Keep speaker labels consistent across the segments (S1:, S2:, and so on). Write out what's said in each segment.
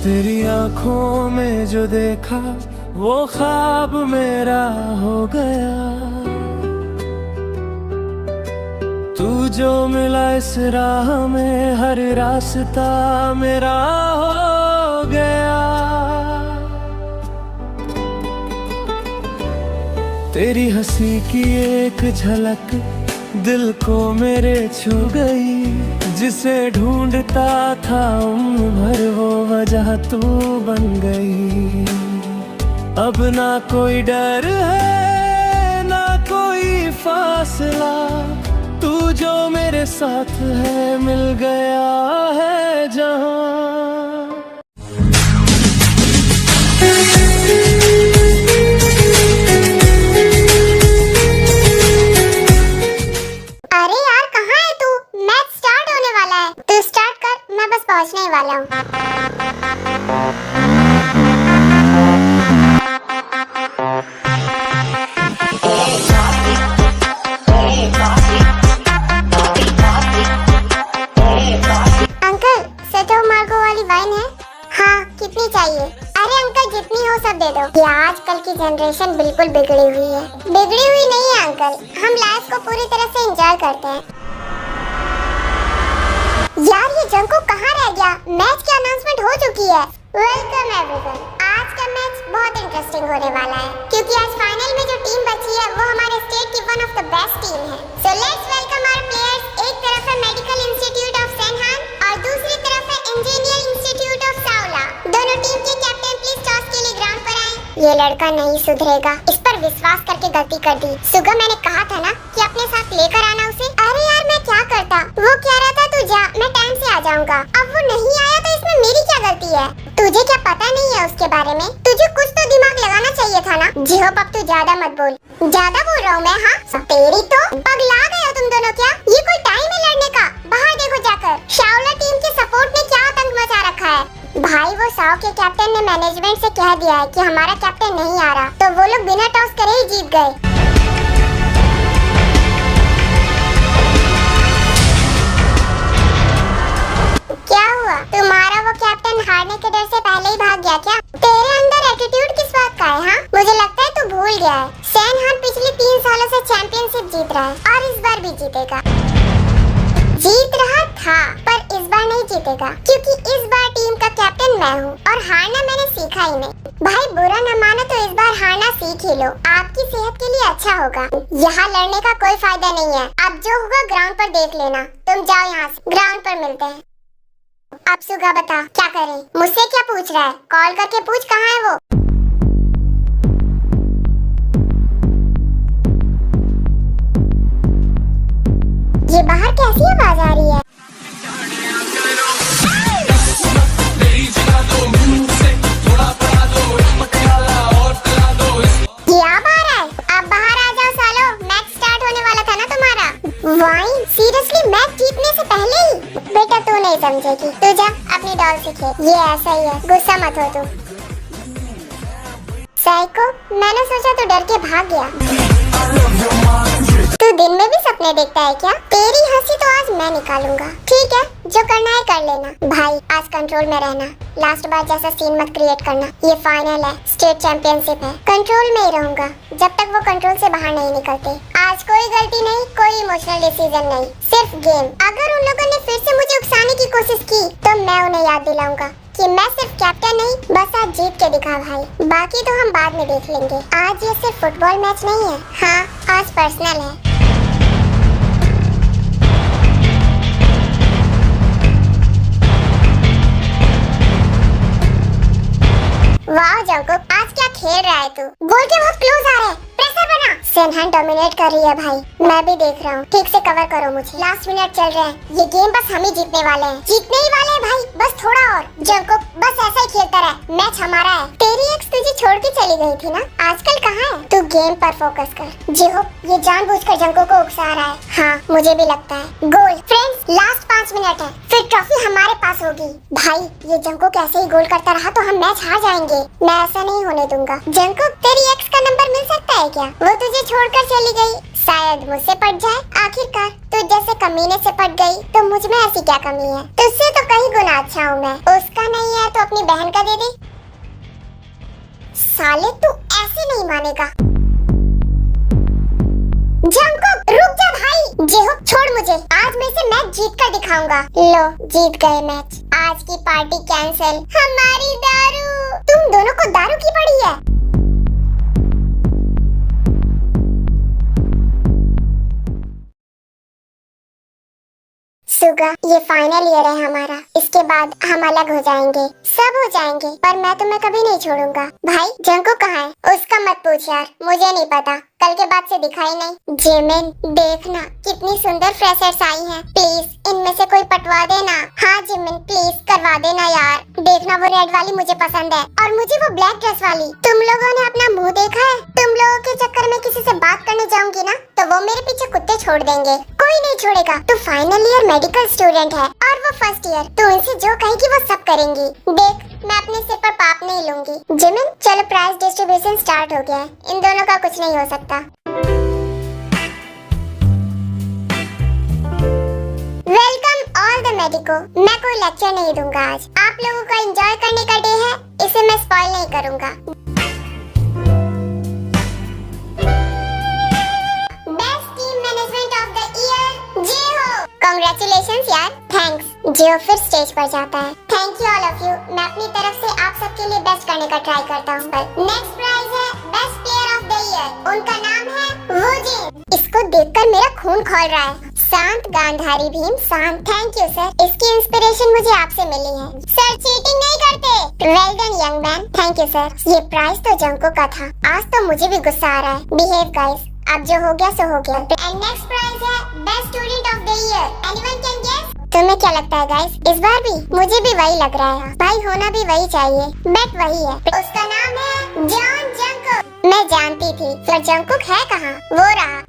S1: तेरी आंखों में जो देखा वो ख्वाब मेरा हो गया। तू जो मिला इस राह में हर रास्ता मेरा हो गया। तेरी हंसी की एक झलक दिल को मेरे छू गई। जिसे ढूंढता था उम्र भर वो वजह तू बन गई। अब ना कोई डर है ना कोई फासला, तू जो मेरे साथ है मिल गया है जहां।
S2: अरे यार कहाँ है तू? मैच स्टार्ट होने वाला है, तू स्टार्ट कर, मैं बस पहुँचने ही वाला हूँ। अंकल सेठो मार्गो वाली वाइन है? हाँ कितनी चाहिए? अरे अंकल जितनी हो सब दे दो। ये आजकल की जनरेशन बिल्कुल बिगड़ी हुई है। बिगड़ी हुई नहीं है अंकल, हम लाइफ को पूरी तरह से एंजॉय करते हैं। यार ये जंगकुक कहाँ रह गया? मैच की अनाउंसमेंट हो चुकी है। वेलकम एवरीवन, आज का मैच बहुत इंटरेस्टिंग होने वाला है क्योंकि आज फाइनल में जो टीम बची है वो हमारे स्टेट की one of the best team है। So let's welcome our players. एक तरफ है मेडिकल इंस्टीट्यूट ऑफ सेनहान और दूसरी तरफ है इंजीनियर इंस्टीट्यूट ऑफ सावला। दोनों टीम के कैप्टन प्लीज टॉस के लिए ग्राउंड पर आए। ये लड़का नहीं सुधरेगा, इस पर विश्वास करके गलती कर दी। सुगा मैंने कहा था ना कि अपने साथ लेकर आना उसे। अरे यार मैं क्या करता, वो कह रहा था तू जा मैं टाइम से आ जाऊंगा। अब वो नहीं आया तो इसमें मेरी क्या गलती है? तुझे क्या पता नहीं है उसके बारे में? तुझे कुछ तो दिमाग लगाना चाहिए था ना। जिहोप अब तू ज्यादा मत बोल। ज्यादा बोल रहा हूँ मैं? हाँ तेरी तो पगला गए हो तुम दोनों क्या? ये कोई टाइम है लड़ने का? बाहर देखो जाकर, शाओला टीम के सपोर्ट ने क्या आतंक मचा रखा है। भाई वो साओ के कैप्टन ने मैनेजमेंट से कह दिया है कि हमारा कैप्टन नहीं आ रहा, तो वो लोग बिना टॉस करे ही जीत गए। क्या हुआ? तुम्हारा वो कैप्टन हारने के डर से पहले ही भाग गया क्या? तेरे अंदर एटीट्यूड किस बात का है? हाँ मुझे लगता है तू भूल गया है, सेनहान पिछले 3 सालों से चैंपियनशिप जीत रहा है और इस बार भी जीतेगा। जीत रहा था पर इस बार नहीं जीतेगा क्योंकि इस बार टीम का कैप्टन मैं हूँ और हारना मैंने सीखा ही नहीं। भाई बुरा न मानो तो इस बार हारना सीख ही लो, आपकी सेहत के लिए अच्छा होगा। यहाँ लड़ने का कोई फायदा नहीं है, अब जो होगा ग्राउंड पर देख लेना। तुम जाओ यहाँ से, ग्राउंड पर मिलते हैं। अब सुगा बता क्या करें? मुझसे क्या पूछ रहा है? कॉल करके पूछ कहाँ है वो। ये बाहर कैसी आवाज आ रही है? ये अब आ रहा है? अब बाहर आ जाओ सालो, मैच स्टार्ट होने वाला था ना तुम्हारा। वाइन सीरियसली मैच जीतने से पहले ही? बेटा तू नहीं समझेगी, तू जा अपनी डॉल से खेल। ये ऐसा ही है, गुस्सा मत हो तू। साइको, मैंने सोचा तू डर के भाग गया। तू दिन में भी सपने देखता है क्या? तेरी हंसी तो आज मैं निकालूंगा। ठीक है जो करना है कर लेना। भाई आज कंट्रोल में रहना, लास्ट बार जैसा सीन मत क्रिएट करना। ये फाइनल है, स्टेट चैंपियनशिप है, कंट्रोल में ही रहूंगा जब तक वो कंट्रोल से बाहर नहीं निकलते। आज कोई गलती नहीं, कोई इमोशनल डिसीजन नहीं, सिर्फ गेम। अगर उन लोगों ने फिर से मुझे उकसाने की कोशिश की तो मैं उन्हें याद दिलाऊंगा कि मैं सिर्फ कैप्टन नहीं, बस आज जीत के दिखा भाई। बाकी तो हम बाद में देख लेंगे। आज ये सिर्फ फुटबॉल मैच नहीं है, हाँ आज पर्सनल है। वाह जंगकुक, आज क्या खेल रहा है तू? गोल के बहुत क्लोज आ रहे हैं, प्रेशर बना। सेनहान डोमिनेट कर रही है भाई, मैं भी देख रहा हूँ। ठीक से कवर करो मुझे, लास्ट मिनट चल रहे हैं। ये गेम बस हम ही जीतने वाले हैं, जीतने ही वाले हैं भाई, बस थोड़ा और। जंगकुक बस ऐसा ही खेलता रहे, मैच हमारा है। तेरी एक्स तुझे छोड़ के चली गई थी ना, आजकल कहाँ है? तू गेम पर फोकस कर। जिहोप ये जानबूझकर जंगकुक को उकसा रहा है। हाँ मुझे भी लगता है। गोल फ्रेंड्स, लास्ट 5 मिनट है, फिर ट्रॉफी हमारे पास होगी। भाई ये जंगकुक ऐसे ही गोल करता रहा तो हम मैच हार जाएंगे। मैं ऐसा नहीं होने दूंगा। जंगकुक तेरी एक्स का नंबर मिल सकता है क्या? वो तुझे छोड़कर चली गई, शायद मुझसे पट जाए। आखिरकार तुझ जैसे जैसे कमीने से पट गई तो मुझ में ऐसी क्या कमी है? तुझसे तो कहीं गुना अच्छा हूँ मैं। उसका नहीं है तो अपनी बहन का दे दे। साले तू ऐसे नहीं मानेगा। जंकुक रुक जा भाई। जेहोक छोड़ मुझे, आज मैं इसे मैच जीत कर दिखाऊंगा। लो जीत गए मैच। आज की पार्टी कैंसिल। हमारी दारू। तुम दोनों को दारू की पड़ी है? सुगा, ये फाइनल ईयर है हमारा। इसके बाद हम अलग हो जाएंगे, सब हो जाएंगे, पर मैं तुम्हें कभी नहीं छोड़ूंगा। भाई जंकुक कहाँ है? उसका मत पूछ यार, मुझे नहीं पता, कल के बाद से दिखाई नहीं। जिमिन देखना कितनी सुंदर फ्रेशर्स आई हैं। प्लीज इनमें से कोई पटवा देना। हाँ जिमिन प्लीज करवा देना यार। देखना वो रेड वाली मुझे पसंद है और मुझे वो ब्लैक ड्रेस वाली। तुम लोगों ने अपना मुंह देखा है? तुम लोगों के चक्कर में किसी से बात करने जाऊंगी ना तो वो मेरे पीछे कुत्ते छोड़ देंगे। कोई नहीं छोड़ेगा। तू फाइनल ईयर मेडिकल स्टूडेंट है और वो फर्स्ट ईयर। तू इनसे जो कहेगी वो सब करेंगी। देख मैं अपने सिर पर पाप नहीं लूंगी। जिमिन चलो प्राइज डिस्ट्रीब्यूशन स्टार्ट हो गया है। इन दोनों का कुछ नहीं हो सकता। Welcome all the medico. मैं कोई लेक्चर नहीं दूंगा आज। आप लोगों का एंजॉय करने का डे है, इसे मैं स्पॉइल नहीं करूंगा। कांग्रेचुलेशंस यार। थैंक्स। जियो फिर स्टेज पर जाता है। Thank you all of you. मैं अपनी तरफ से आप सबके लिए बेस्ट करने का ट्राई करता हूँ। नेक्स्ट प्राइज है best player of the year. उनका नाम है वुजिन। इसको देखकर मेरा खून खौल रहा है। शांत गांधारी भीम शांत। थैंक यू सर, इसकी इंस्पिरेशन मुझे आपसे मिली है। सर चीटिंग नहीं करते। Well done young man. Thank you sir. ये प्राइज तो जंको का था। आज तो मुझे भी गुस्सा आ रहा है। Behave guys. अब जो हो गया सो हो गया। एंड नेक्स्ट प्राइज है best student of the year. Anyone can guess? तुम्हें क्या लगता है गाइस? इस बार भी मुझे भी वही लग रहा है। भाई होना भी वही चाहिए। बेट वही है। उसका नाम है जॉन जंकुक। मैं जानती थी, पर जंकुक है कहाँ? वो रहा।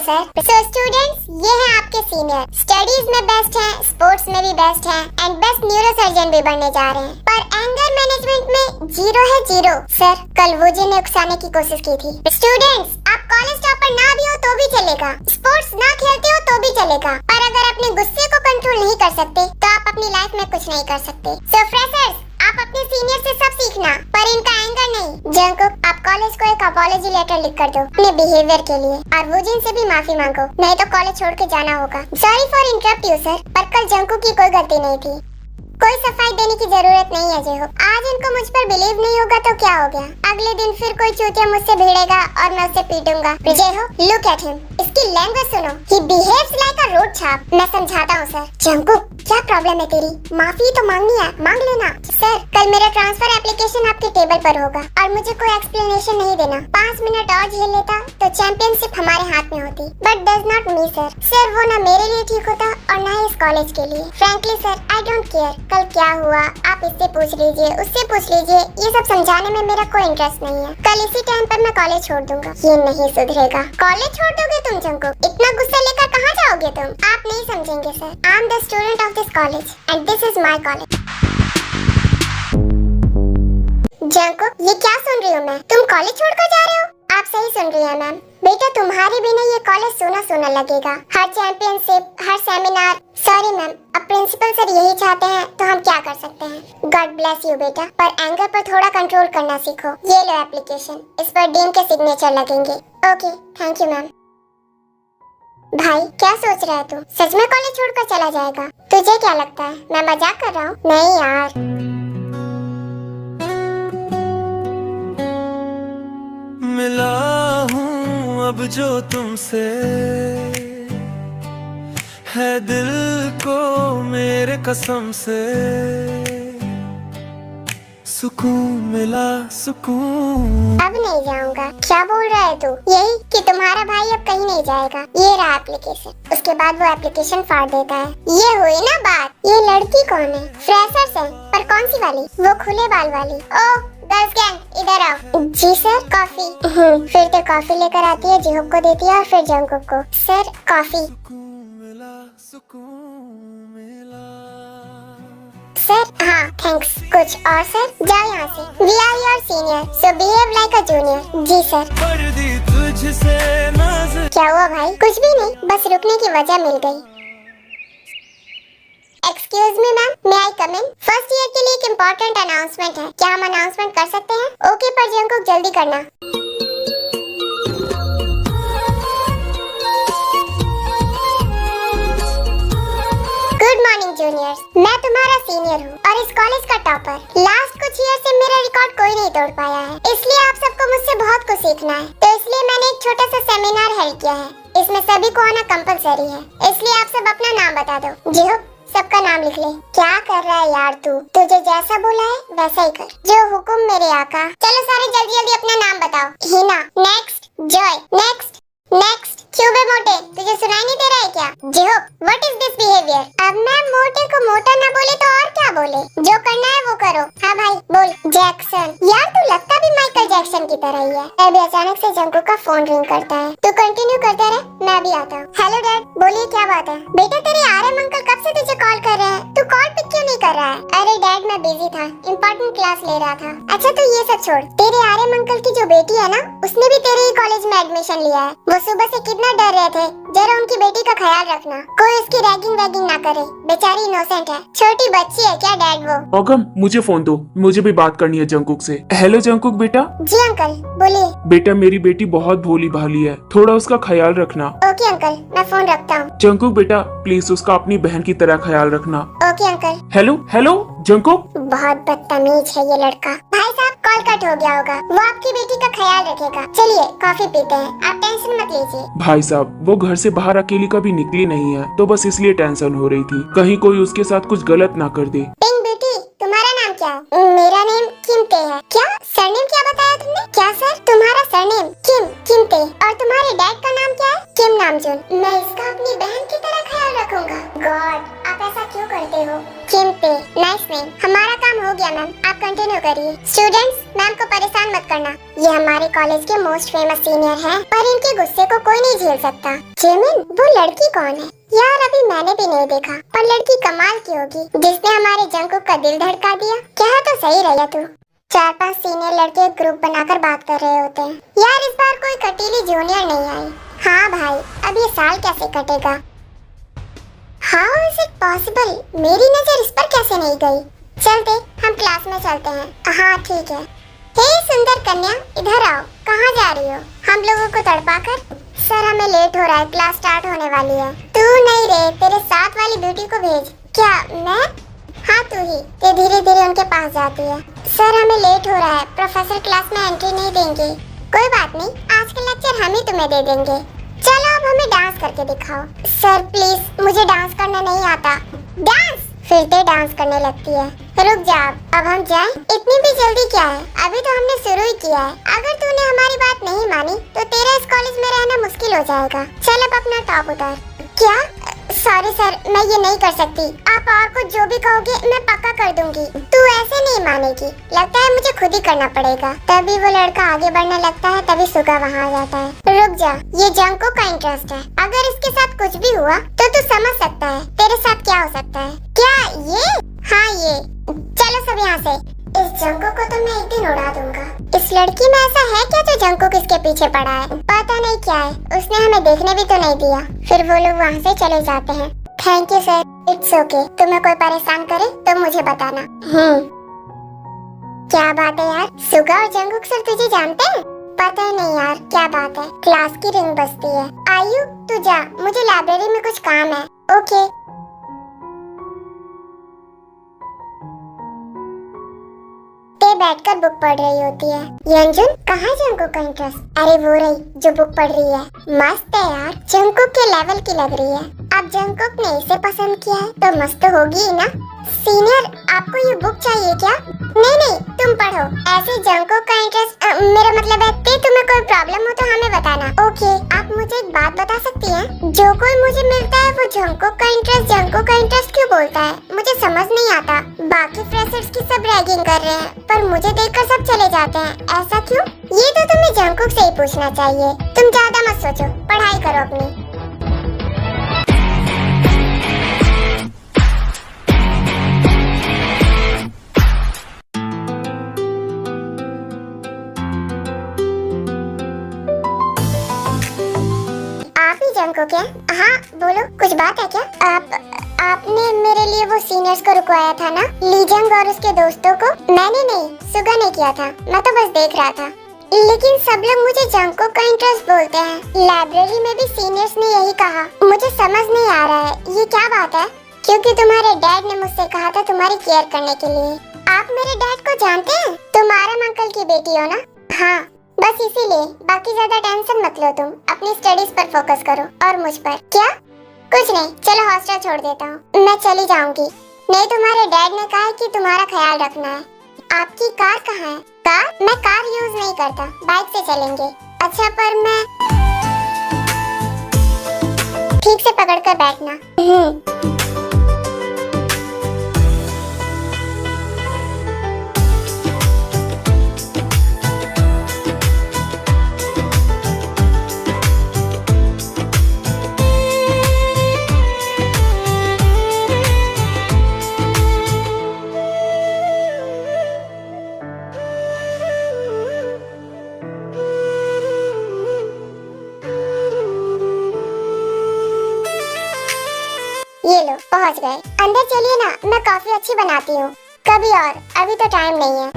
S2: सर सो स्टूडेंट्स, ये हैं आपके सीनियर। स्टडीज में बेस्ट हैं, स्पोर्ट्स में भी बेस्ट हैं एंड बेस्ट न्यूरोसर्जन भी बनने जा रहे हैं। पर एंगर मैनेजमेंट में जीरो है जीरो। सर कल वो जिन्हें उकसाने की कोशिश की थी। स्टूडेंट्स आप कॉलेज टॉपर ना भी हो तो भी चलेगा, स्पोर्ट्स ना खेलते हो तो भी चलेगा, पर अगर अपने गुस्से को कंट्रोल नहीं कर सकते तो आप अपनी लाइफ में कुछ नहीं कर सकते। सो फ्रेशर्स आप अपने सीनियर से सब सीखना, पर इनका एंगर नहीं। जंकुक आप कॉलेज को एक अपॉलॉजी लेटर लिख कर दो अपने बिहेवियर के लिए और वुजिन से भी माफी मांगो, नहीं तो कॉलेज छोड़ के जाना होगा। Sorry for interrupt you sir, पर कल जंकुक की कोई गलती नहीं थी। कोई सफाई देने की जरूरत नहीं है जेहो। आज इनको मुझ पर बिलीव नहीं होगा तो क्या हो गया? अगले दिन फिर कोई चूतिया मुझसे भिड़ेगा और मैं उसे पीटूंगा। जेहो लुक एट हिम, इसकी लैंग्वेज सुनो। He behaves like a road छाप। मैं समझाता हूँ सर। जंकुक क्या प्रॉब्लम है तेरी? माफी तो मांगनी है, मांग लेना। सर कल मेरा ट्रांसफर एप्लीकेशन आपके टेबल पर होगा और मुझे कोई एक्सप्लेनेशन नहीं देना। 5 मिनट और झेल लेता तो चैंपियनशिप हमारे हाथ में होती, but does not me sir. Sir वो ना मेरे लिए ठीक होता और ना ही इस कॉलेज के लिए। Frankly sir I don't care कल क्या हुआ, आप इससे पूछ लीजिए, उससे पूछ लीजिए। ये सब समझाने में मेरा कोई इंटरेस्ट नहीं है। कल इसी टाइम पर मैं कॉलेज छोड़ दूंगा। ये नहीं सुधरेगा। कॉलेज छोड़ दोगे तुम जंकुक? इतना गुस्सा लेकर कहाँ जाओगे तुम? आप नहीं समझेंगे sir. I am the student of this college and this is my college. Jungkook ये क्या सुन रही हूँ मैं? तुम कॉलेज छोड़कर जा रहे हो? आप सही सुन रही हैं मैम। बेटा तुम्हारे बिना ये कॉलेज सोना सोना लगेगा। हर चैंपियनशिप, हर सेमिनार। सॉरी मैम, अब प्रिंसिपल सर यही चाहते हैं तो हम क्या कर सकते हैं। गॉड ब्लेस यू बेटा, पर एंगर पर थोड़ा कंट्रोल करना सीखो। ये लो एप्लीकेशन, इस पर डीन के सिग्नेचर लगेंगे। Okay thank you ma'am. भाई क्या सोच रहा है तू? सच में कॉलेज छोड़कर चला जाएगा? तुझे क्या लगता है मैं मजाक कर रहा हूँ? नहीं यार।
S1: मिला हूँ अब जो तुमसे है दिल को मेरे कसम से सुकून मिला सुकून।
S2: अब नहीं जाऊंगा। क्या बोल रहा है तू? यही कि तुम्हारा भाई अब कहीं नहीं जाएगा। ये रहा एप्लीकेशन। उसके बाद वो एप्लीकेशन फाड़ देता है। ये हुई ना बात। ये लड़की कौन है? फ्रेशर्स है, पर कौन सी वाली? वो खुले बाल वाली। ओह गर्ल्स गैंग इधर आओ। जी सर। कॉफी। फिर तो कॉफी लेकर आती है, जिहोक को देती है और फिर जंकुक को। Sir coffee. सर हाँ थैंक्स। कुछ और सर? जाओ यहाँ से। We are your senior so behave like a junior. जी सर।
S1: पर्दी तुझसे नजर।
S2: क्या हुआ भाई? कुछ भी नहीं, बस रुकने की वजह मिल गई। एक्सक्यूज मी मैम, मे आई कम इन? फर्स्ट ईयर के लिए एक इम्पोर्टेंट अनाउंसमेंट है, क्या हम अनाउंसमेंट कर सकते हैं? ओके पर जंकुक जल्दी करना। गुड मॉर्निंग जूनियर्स, मैं तुम्हारा सीनियर हूँ और इस कॉलेज का टॉपर। लास्ट कुछ ईयर से मेरा रिकॉर्ड कोई नहीं तोड़ पाया है, इसलिए आप सबको मुझसे बहुत कुछ सीखना है। तो इसलिए मैंने एक छोटा सा सेमिनार हेल्ड किया है, इसमें सभी को आना कंपलसरी है, इसलिए आप सब अपना नाम बता दो। जी हो, सबका नाम लिख ले। क्या कर रहा है यार तू? तुझे जैसा बोला है वैसा ही कर, जो हुक्म मेरे आका। चलो सारे जल्दी जल्दी अपना नाम बताओ। Hina next, Joy next, next. क्यों बे मोटे, तुझे सुनाई नहीं दे रहा है क्या? जिहो, व्हाट इज दिस बिहेवियर? अब मैं मोटे को मोटा ना बोले तो और क्या बोले? जो करना है वो करो। हाँ भाई बोल। जैक्सन। यार तू लगता भी माइकल जैक्सन की तरह ही है। अभी अचानक से जंकुक का फोन रिंग करता है। तू कंटिन्यू करता रहे, मैं अभी आता हूँ। हेलो डैड, बोलिए क्या बात है? बेटा तेरे आरएम अंकल कब से तुझे कॉल कर रहे हैं, तू कॉल पिक क्यों नहीं कर रहा है? अरे डैड मैं बिजी था, इम्पोर्टेंट क्लास ले रहा था। अच्छा तू ये सब छोड़, तेरे आरएम अंकल की जो बेटी है ना, उसने भी तेरे ही कॉलेज में एडमिशन लिया है। वो सुबह से कितना डर रहे थे, जरा उनकी बेटी का ख्याल रखना, कोई उसकी रैगिंग वैगिंग ना करे, बेचारी इनोसेंट है, छोटी बच्ची है क्या डैड वो?
S3: ओगम मुझे फोन दो, मुझे भी बात करनी है जंकुक से। हेलो जंकुक बेटा।
S2: जी अंकल बोलिए।
S3: बेटा मेरी बेटी बहुत भोली भाली है, थोड़ा उसका ख्याल रखना।
S2: ओके अंकल, मैं फोन रखता हूँ।
S3: जंकुक बेटा प्लीज उसका अपनी बहन की तरह ख्याल रखना।
S2: Okay uncle.
S3: Hello hello Jungkook.
S2: बहुत बदतमीज है ये लड़का। भाई साहब कॉल कट हो गया होगा, वो आपकी बेटी का ख्याल रखेगा। चलिए कॉफी पीते हैं, आप टेंशन मत लीजिए।
S3: भाई साहब वो घर से बाहर अकेली कभी निकली नहीं है, तो बस इसलिए टेंशन हो रही थी, कहीं कोई उसके साथ कुछ गलत ना कर दे।
S2: पिंक बेटी, तुम्हारा नाम क्या है? मेरा नेम किमते है। क्या सरनेम क्या बताया तुमने? क्या सर तुम्हारा सरनेम किमते, और तुम्हारे डैड का नाम क्या है? किम नामजुन। मैं इसका अपनी बहन की तरह ख्याल रखूंगा। गॉड आप ऐसा क्यों करते हो? किमते नाइस नेम। हमारा काम हो गया मैम, आप कंटिन्यू करिए। स्टूडेंट्स मैम को परेशान मत करना, ये हमारे कॉलेज के मोस्ट फेमस सीनियर हैं, पर इनके गुस्से को कोई नहीं झेल सकता। जेमिन वो लड़की कौन है यार? अभी मैंने भी नहीं देखा, पर लड़की कमाल की होगी जिसने हमारे जंकुक का दिल धड़का दिया। क्या तो सही रहा तू। 4-5 सीनियर लड़के ग्रुप बनाकर बात कर रहे होते हैं। यार इस बार कोई कटीली जूनियर नहीं आई। हाँ भाई अब ये साल कैसे कटेगा? How is it possible? मेरी नजर इस पर कैसे नहीं गई? चलते हम क्लास में चलते हैं। हाँ ठीक है। हे सुंदर कन्या इधर आओ। कहाँ जा रही हो? हम लोगों को तड़पा कर? सर हमें लेट हो रहा है, क्लास स्टार्ट होने वाली है। तू नहीं रे, तेरे साथ वाली ब्यूटी को भेज। क्या मैं? हाँ तू ही। ये धीरे धीरे उनके पास जाती है। सर हमें लेट हो रहा है, प्रोफेसर क्लास में एंट्री नहीं देंगे। कोई बात नहीं, आज का लेक्चर हम ही तुम्हें दे देंगे। चलो अब हमें डांस करके दिखाओ। सर प्लीज मुझे डांस करना नहीं आता। डांस? फिर ते डांस करने लगती है। रुक जा, अब हम जाएं? इतनी भी जल्दी क्या है, अभी तो हमने शुरू ही किया है। अगर तूने हमारी बात नहीं मानी तो तेरा इस कॉलेज में रहना मुश्किल हो जाएगा। चल अब अपना टॉप उतार। क्या? सॉरी सर मैं ये नहीं कर सकती, आप और कुछ जो भी कहोगे मैं पक्का कर दूंगी। तू ऐसे नहीं मानेगी, लगता है मुझे खुद ही करना पड़ेगा। तभी वो लड़का आगे बढ़ने लगता है, तभी सुगा वहाँ आ जाता है। रुक जा, ये जंकुक का इंटरेस्ट है, अगर इसके साथ कुछ भी हुआ तो तू समझ सकता है तेरे साथ क्या हो सकता है। क्या ये? हाँ ये। चलो सब यहाँ से। इस जंकुक को तो मैं एक दिन उड़ा दूंगा। इस लड़की में ऐसा है क्या जो जंकुक इसके पीछे पड़ा है? पता नहीं क्या है, उसने हमें देखने भी तो नहीं दिया। फिर वो लोग वहाँ से चले जाते हैं। Thank you sir, it's okay. तुम्हें कोई परेशान करे तो मुझे बताना। क्या बात है यार, सुगा और जंकुक सर तुझे जानते हैं? पता नहीं यार क्या बात है, क्लास की रिंग बजती है। आयु तू जा, मुझे लाइब्रेरी में कुछ काम है। ओके। बैठकर बुक पढ़ रही होती है। यंजुन कहाँ जंकुक का इंटरेस्ट? अरे वो रही जो बुक पढ़ रही है। मस्त है यार, जंकुक के लेवल की लग रही है। अब जंकुक ने इसे पसंद किया है तो मस्त होगी ही ना। सीनियर आपको ये बुक चाहिए क्या? नहीं तुम पढ़ो। ऐसे जंकुक का इंटरेस्ट मेरा मतलब है तुम्हें कोई प्रॉब्लम हो तो हमें बताना। ओके। आप मुझे एक बात बता सकती हैं? जो कोई मुझे मिलता है वो जंकुक का इंटरेस्ट क्यों बोलता है? मुझे समझ नहीं आता। बाकी फ्रेशर्स की सब रैगिंग कर रहे हैं पर मुझे देखकर सब चले जाते हैं, ऐसा क्यों? ये तो तुम्हें जंकुक से ही पूछना चाहिए। तुम ज्यादा मत सोचो, पढ़ाई करो अपनी। जंगकुक है। हाँ बोलो, कुछ बात है क्या? आपने मेरे लिए वो सीनियर्स को रुकवाया था ना, लीजंग और उसके दोस्तों को? मैंने नहीं, सुगा ने किया था, मैं तो बस देख रहा था। लेकिन सब लोग मुझे जंगकुक का इंटरेस्ट बोलते हैं। लाइब्रेरी में भी सीनियर्स ने यही कहा। मुझे समझ नहीं आ रहा है ये क्या बात है, क्योंकि तुम्हारे डैड ने मुझसे कहा था तुम्हारी केयर करने के लिए। आप मेरे डैड को जानते हैं? तुम आरम अंकल की बेटी हो ना? हाँ, बस इसीलिए। बाकी ज्यादा टेंशन मत लो, तुम अपनी स्टडीज पर फोकस करो और मुझ पर। क्या? कुछ नहीं, चलो हॉस्टल छोड़ देता हूँ, मैं चली जाऊंगी। नहीं, तुम्हारे डैड ने कहा है कि तुम्हारा ख्याल रखना है। आपकी कार कहाँ है? कार? मैं कार यूज नहीं करता, बाइक से चलेंगे। अच्छा, पर मैं ठीक से पकड़ कर बैठना। ये लो, पहुंच गए। अंदर चलिए ना, मैं कॉफी अच्छी बनाती हूँ। कभी और, अभी तो टाइम नहीं है।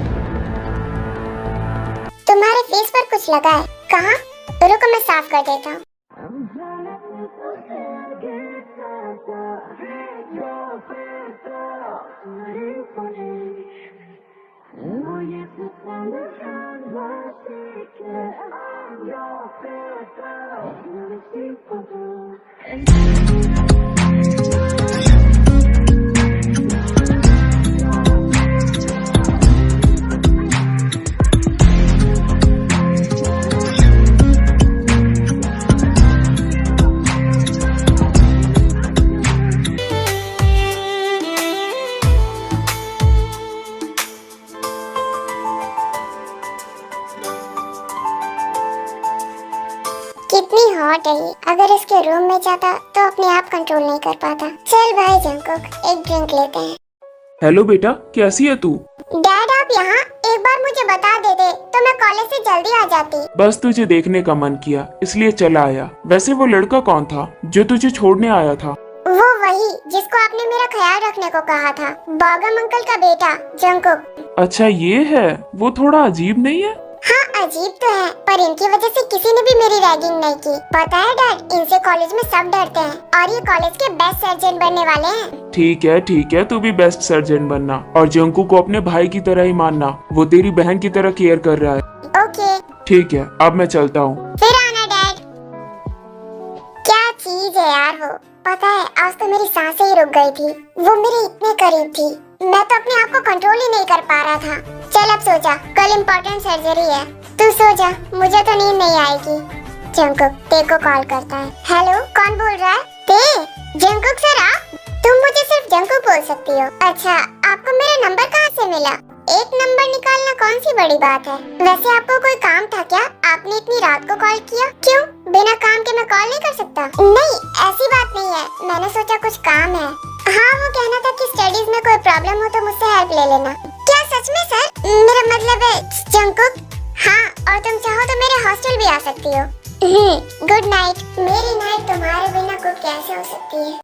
S2: तुम्हारे फेस पर कुछ लगा है। कहाँ? रुको, मैं साफ कर देता हूँ। कितनी हॉट है ये। अगर इसके रूम में जाता तो अपने आप कंट्रोल नहीं कर पाता। चल भाई जंगकुक, एक ड्रिंक लेते हैं।
S3: हेलो बेटा, कैसी है तू?
S2: डैड, आप यहाँ? एक बार मुझे बता देते तो मैं कॉलेज से जल्दी आ जाती।
S3: बस तुझे देखने का मन किया, इसलिए चला आया। वैसे वो लड़का कौन था जो तुझे छोड़ने आया था?
S2: वो वही जिसको आपने मेरा ख्याल रखने को कहा था, बॉगम अंकल का बेटा जंगकुक।
S3: अच्छा, ये है। वो थोड़ा अजीब नहीं है?
S2: हाँ, अजीब तो है, पर इनकी वजह से किसी ने भी मेरी रैगिंग नहीं की। पता है डैड, इनसे कॉलेज में सब डरते हैं और ये कॉलेज के बेस्ट सर्जन बनने वाले हैं।
S3: ठीक है, तू भी बेस्ट सर्जन बनना और जंकू को अपने भाई की तरह ही मानना। वो तेरी बहन की तरह केयर कर रहा है।
S2: ओके।
S3: ठीक है, अब मैं चलता हूँ।
S2: फिर आना डैड। क्या चीज है यार वो। पता है, आज तो मेरी सांसें ही रुक गई थी। वो मेरे इतने करीब थी, मैं तो अपने आप को कंट्रोल ही नहीं कर पा रहा था। चल अब सो जा, कल इम्पोर्टेंट सर्जरी है। तू सो जा, मुझे तो नींद नहीं आएगी। जंगकुक ते को कॉल करता है। हेलो, कौन बोल रहा है? ते? जंगकुक सर आप? तुम मुझे सिर्फ जंगकुक बोल सकती हो। अच्छा, आपको मेरा नंबर कहाँ से मिला? एक नंबर निकालना कौन सी बड़ी बात है। वैसे आपको कोई काम था क्या? आपने इतनी रात को कॉल किया क्यों? बिना काम के मैं कॉल नहीं कर सकता। नहीं, ऐसी बात नहीं है, मैंने सोचा कुछ काम है। हाँ, वो कहना था कि स्टडीज में कोई प्रॉब्लम हो तो मुझसे हेल्प ले लेना। क्या सच में सर? मेरा मतलब है जंगकुक। हाँ, और तुम चाहो तो मेरे हॉस्टल भी आ सकती हो। Good night. मेरी नाइट तुम्हारे बिना गुड कैसे हो सकती है?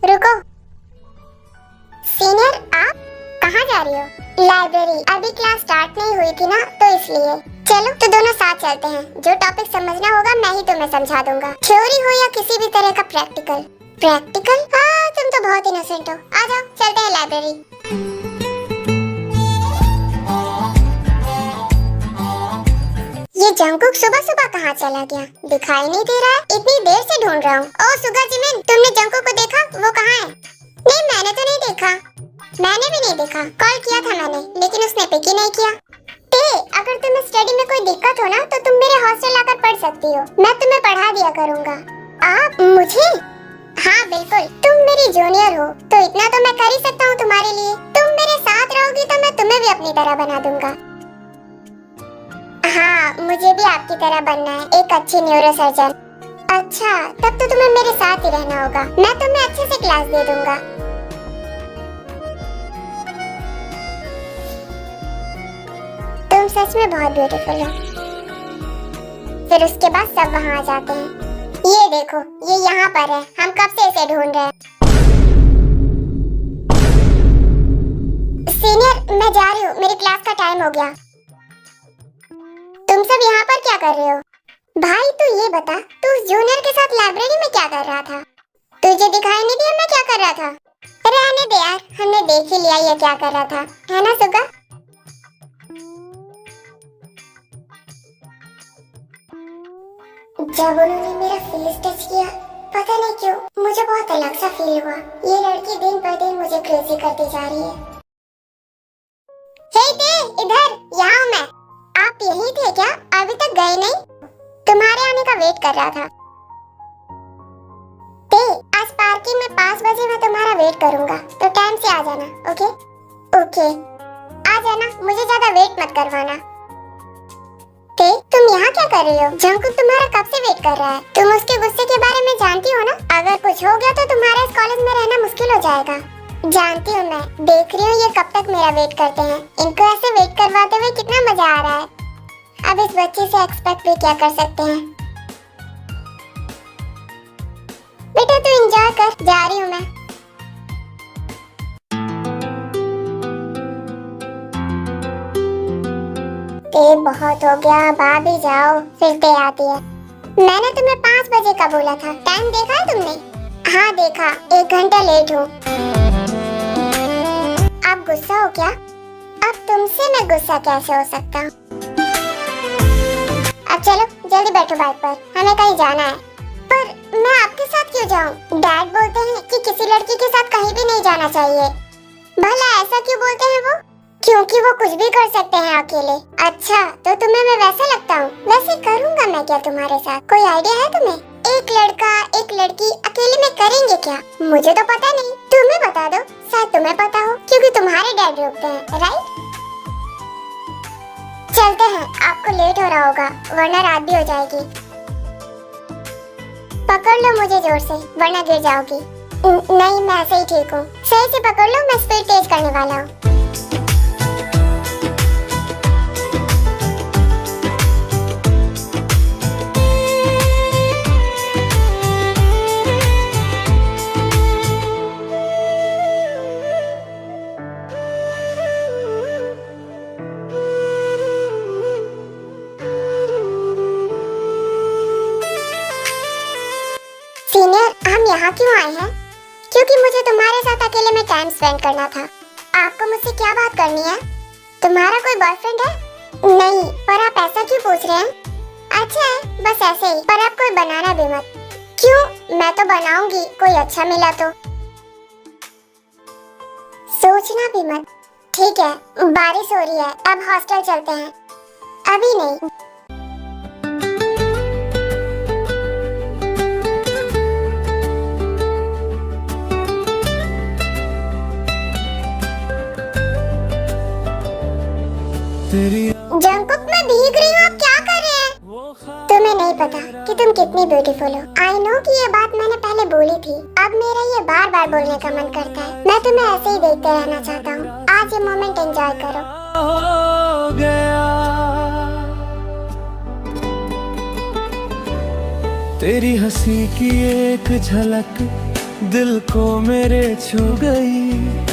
S2: रुको। सीनियर, आप कहाँ जा रही हो? लाइब्रेरी। अभी क्लास स्टार्ट नहीं हुई थी ना, तो इसलिए। चलो तो दोनों साथ चलते हैं। जो टॉपिक समझना होगा मैं ही तुम्हें समझा दूंगा, थ्योरी हो या किसी भी तरह का प्रैक्टिकल। प्रैक्टिकल? हाँ, तुम तो बहुत इनोसेंट हो। आ जाओ, चलते हैं लाइब्रेरी। ये जंगकुक सुबह सुबह कहाँ चला गया? दिखाई नहीं दे रहा है, इतनी देर से ढूंढ रहा हूँ। ओ सुगा जिमिन, तुमने जंगकुक को देखा? वो कहाँ है? नहीं, मैंने तो नहीं देखा। मैंने भी नहीं देखा। कॉल किया था मैंने, लेकिन उसने पिक ही नहीं किया। ते, अगर तुम्हें स्टडी में कोई दिक्कत हो ना, तो तुम मेरे हॉस्टल आकर पढ़ सकती हो। मैं तुम्हें पढ़ा दिया करूँगा। आप मुझे? हाँ बिल्कुल, तुम मेरी जूनियर हो, तो इतना तो मैं कर ही सकता हूँ तुम्हारे लिए। तुम मेरे साथ रहोगी तो मैं तुम्हें भी अपनी तरह बना दूंगा। हाँ, मुझे भी आपकी तरह बनना है, एक अच्छी न्यूरो सर्जन। अच्छा, तब तो तुम्हें मेरे साथ ही रहना होगा। मैं तुम्हें अच्छे से क्लास दे दूंगा। तुम सच में बहुत ब्यूटीफुल हो। फिर उसके बाद सब वहाँ आ जाते हैं। ये देखो, ये यहाँ पर है, हम कब से इसे ढूंढ रहे हैं। सीनियर, मैं जा रही हूँ, मेरी क्लास का टाइम हो गया। तुम सब यहाँ पर क्या कर रहे हो? भाई तू ये बता, तू उस जूनियर के साथ लाइब्रेरी में क्या कर रहा था? तुझे दिखाई नहीं दिया मैं क्या कर रहा था? रहने दे यार, हमने देख ही लिया ये क्या कर रहा था, है ना सुगा? जब उन्होंने मेरा फेस टच किया, पता नहीं क्यों मुझे बहुत अलग सा फील हुआ। ये लड़की दिन पर दिन मुझे क्रेजी करती जा रही है। हे ते, इधर, यहाँ हूँ मैं। आप यहीं थे क्या? अभी तक गए नहीं? तुम्हारे आने का वेट कर रहा था। ते, आज पार्किंग में 5 बजे मैं तुम्हारा वेट करूंगा, तो टाइम से आ जाना, ओके? ओके, आ जाना, मुझे ज्यादा वेट मत करवाना। ते, तुम यहाँ क्या कर रही हो? जंगकुक तुम्हारा कब से वेट कर रहा है। तुम उसके गुस्से के बारे में जानती हो ना? अगर कुछ हो गया तो तुम्हारा इस कॉलेज में रहना मुश्किल हो जाएगा। जानती हूँ मैं, देख रही हूँ ये कब तक मेरा वेट करते हैं। इनको ऐसे वेट करवाते हुए कितना मजा आ रहा है। अब इस बच्चे से एक्सपेक्ट भी क्या कर सकते हैं। बेटा तू एंजॉय कर, जा रही हूँ मैं। ते बहुत हो गया, अब ही जाओ, फिर ते आती है। मैंने तुम्हें 5 बजे का बोला था, टाइम देखा है तुमने? हाँ देखा, 1 घंटा लेट हूँ। अब गुस्सा हो क्या? अब तुमसे मैं गुस्सा कैसे हो सकता हूँ? अब चलो जल्दी बैठो बाइक पर, हमें कहीं जाना है। पर मैं आपके साथ क्यों जाऊँ? डैड बोलते हैं कि किसी लड़की के साथ कहीं भी नहीं जाना चाहिए। भला ऐसा क्यों बोलते हैं वो? क्योंकि वो कुछ भी कर सकते हैं अकेले। अच्छा, तो तुम्हें मैं वैसा लगता हूँ? वैसे करूँगा मैं क्या तुम्हारे साथ? कोई आइडिया है तुम्हें? एक लड़का एक लड़की अकेले में करेंगे क्या? मुझे तो पता नहीं, तुम्हें बता दो, शायद तुम्हें पता हो, क्योंकि तुम्हारे डैड रोकते हैं, राइट? चलते हैं, आपको लेट हो रहा होगा, वरना रात भी हो जाएगी। पकड़ लो मुझे जोर से, वरना गिर जाओगी। नहीं, मैं ऐसे ही ठीक हूँ। सही से पकड़ लो, मैं स्पीड तेज करने वाला हूँ। सीनियर, हम यहाँ क्यों आए हैं? क्योंकि मुझे तुम्हारे साथ अकेले में टाइम स्पेंड करना था। आपको मुझसे क्या बात करनी है? तुम्हारा कोई बॉयफ्रेंड है? नहीं, पर आप ऐसा क्यों पूछ रहे हैं? अच्छा है, बस ऐसे ही, पर आप कोई बनाना भी मत। क्यों? मैं तो बनाऊंगी, कोई अच्छा मिला तो। सोचना भी मत। ठीक है, बारिश हो रही है, अब हॉस्टल चलते हैं। अभी नहीं। जंगकुक, मैं भीग रही हूँ, आप क्या कर रहे हैं? तुम्हें नहीं पता कि तुम कितनी ब्यूटीफुल हो। आई नो कि ये बात मैंने पहले बोली थी, अब मेरा ये बार बार बोलने का मन करता है। मैं तुम्हें ऐसे ही देखते रहना चाहता हूँ। आज ये मोमेंट एंजॉय करो।
S1: हो गया तेरी हंसी की एक झलक दिल को मेरे छू गई।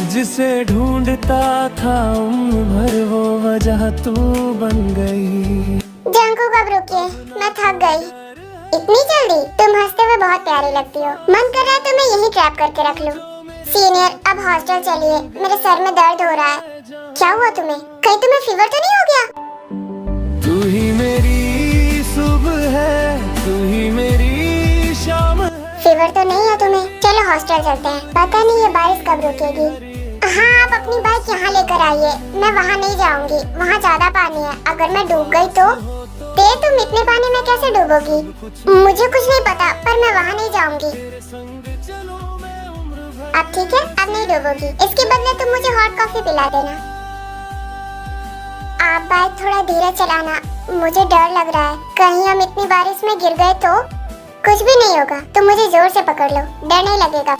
S1: जिसे ढूंढता था उम्र भर, वो वजह तू बन गई।
S2: जंगकुक, अब रुकिए, मैं थक गई। इतनी जल्दी? तुम हंसते हुए बहुत प्यारी लगती हो। मन कर रहा है तुम्हें यहीं ट्रैप करके रख लूं। सीनियर, अब हॉस्टल चलिए, मेरे सर में दर्द हो रहा है। क्या हुआ तुम्हें? कहीं तुम्हें फीवर तो नहीं हो गया?
S1: तू ही मेरी सुबह है, तू ही मेरी शाम है।
S2: फीवर तो नहीं है तुम्हें? चलो हॉस्टल चलते हैं। पता नहीं ये बारिश कब रुकेगी। हाँ, आप अपनी बाइक यहाँ लेकर आइए। मैं वहाँ नहीं जाऊँगी, वहाँ ज्यादा पानी है। अगर मैं डूब गई तो? तुम इतने पानी में कैसे डूबोगी? मुझे कुछ नहीं पता, पर मैं वहाँ नहीं जाऊँगी। अब ठीक है, अब नहीं डूबोगी। इसके बदले तुम मुझे हॉट कॉफी पिला देना। आप बाइक थोड़ा धीरे चलाना, मुझे डर लग रहा है, कहीं हम इतनी बारिश में गिर गए तो? कुछ भी नहीं होगा, तुम मुझे जोर से पकड़ लो, डर नहीं लगेगा।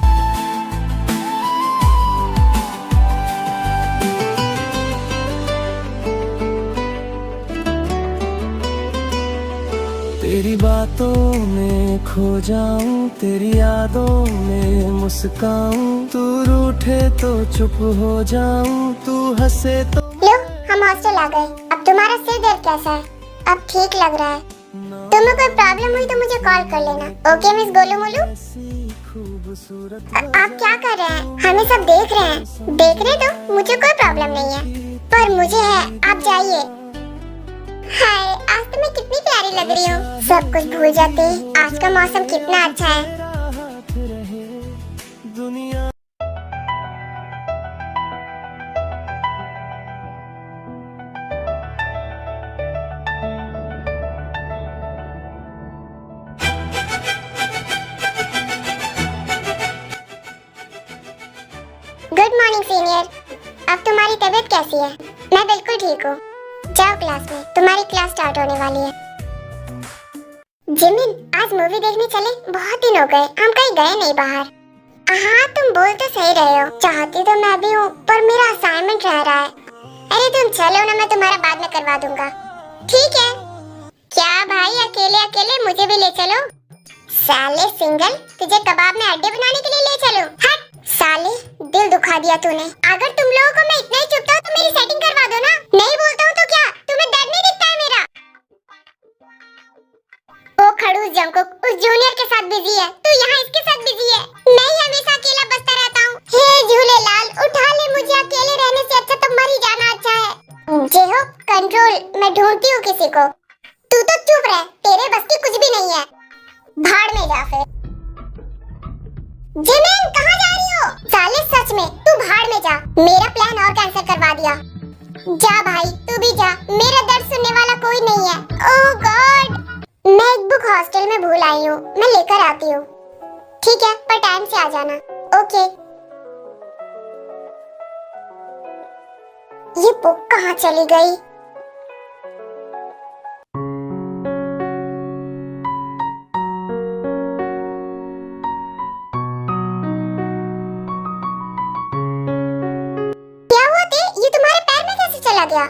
S1: तेरी बातों में खो जाऊं, तेरी यादों में मुस्काऊं, तू रूठे तो चुप हो जाऊं, तू हंसे तो।
S2: लो, हम हॉस्टल आ गए। अब तुम्हारा सिर दर्द कैसा है? अब ठीक लग रहा है? तुम्हें कोई प्रॉब्लम हुई तो मुझे कॉल कर लेना। Okay miss Golu Molu? आप क्या कर रहे हैं? हमें सब देख रहे हैं। देख रहे तो मुझे कोई प्रॉब्लम नहीं है, पर मुझे है। आप जाइए। हाय, आज तो मैं कितनी प्यारी लग रही हूँ। सब कुछ भूल जाते हैं। आज का मौसम कितना अच्छा है।
S1: दुनिया
S2: गुड मॉर्निंग सीनियर। अब तुम्हारी तबीयत कैसी है? मैं बिल्कुल ठीक हूँ। जाओ क्लास में, तुम्हारी क्लास स्टार्ट होने वाली है। जिमिन, आज मूवी देखने चले? बहुत दिन हो गए, हम कहीं गए नहीं बाहर। हाँ, तुम बोल तो सही रहे हो। चाहती तो मैं भी हूँ, पर मेरा असाइनमेंट रह रहा है। अरे तुम चलो ना, मैं तुम्हारा बाद में करवा दूंगा। ठीक है। क्या भाई, अकेले अकेले मुझे भी ले चलो। साले सिंगल, तुझे कबाब में अड्डे बनाने के लिए ले चलो। हट साले, दिल दुखा दिया तूने। अगर तुम लोगों को मैं इतना ही चुपता हूँ तो मेरी सेटिंग करवा दो ना। नहीं बोलता हूँ तो क्या? तुम्हें दर्द नहीं दिखता है मेरा? वो खड़ूस जंकुक उस जूनियर के साथ बिजी है, तू यहाँ इसके साथ बिजी है। मैं ही हमेशा अकेला बसता रहता हूँ। हे झूलेलाल, उठा ले मुझे। अकेले रहने से अच्छा तो मर ही जाना अच्छा है। जे हो कंट्रोल, मैं ढूंढती हूँ किसी को। तू तो चुप रह, तेरे बस की कुछ भी नहीं है। भाड़ में जा फिर। जिमिन, कहाँ जा रही हो? साले सच में तू भाड़ में जा। मेरा प्लान और कैंसिल करवा दिया। जा भाई, तू भी जा। मेरा दर्द सुनने वाला कोई नहीं है। ओह गॉड, मैं एक बुक हॉस्टल में भूल आई हूँ, मैं लेकर आती हूँ। ठीक है, पर टाइम से आ जाना। ओके। ये बुक कहाँ चली गई? गया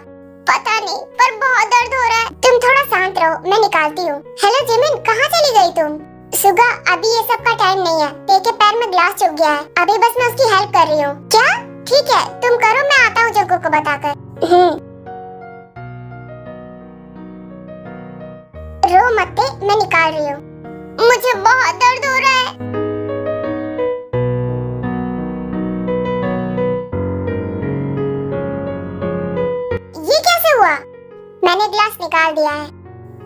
S2: पता नहीं, पर बहुत दर्द हो रहा है। तुम थोड़ा शांत रहो, मैं निकालती हूँ। हेलो जिमिन, कहाँ चली गई तुम? सुगा, अभी ये सब का टाइम नहीं है। ते के पैर में ग्लास चुभ गया है, अभी बस मैं उसकी हेल्प कर रही हूँ। क्या? ठीक है, तुम करो, मैं आता हूँ जग्गू को बताकर। रो मत ते, मैं निकाल रही हूँ। मुझे बहुत दर्द हो रहा है। मैंने ग्लास निकाल दिया है।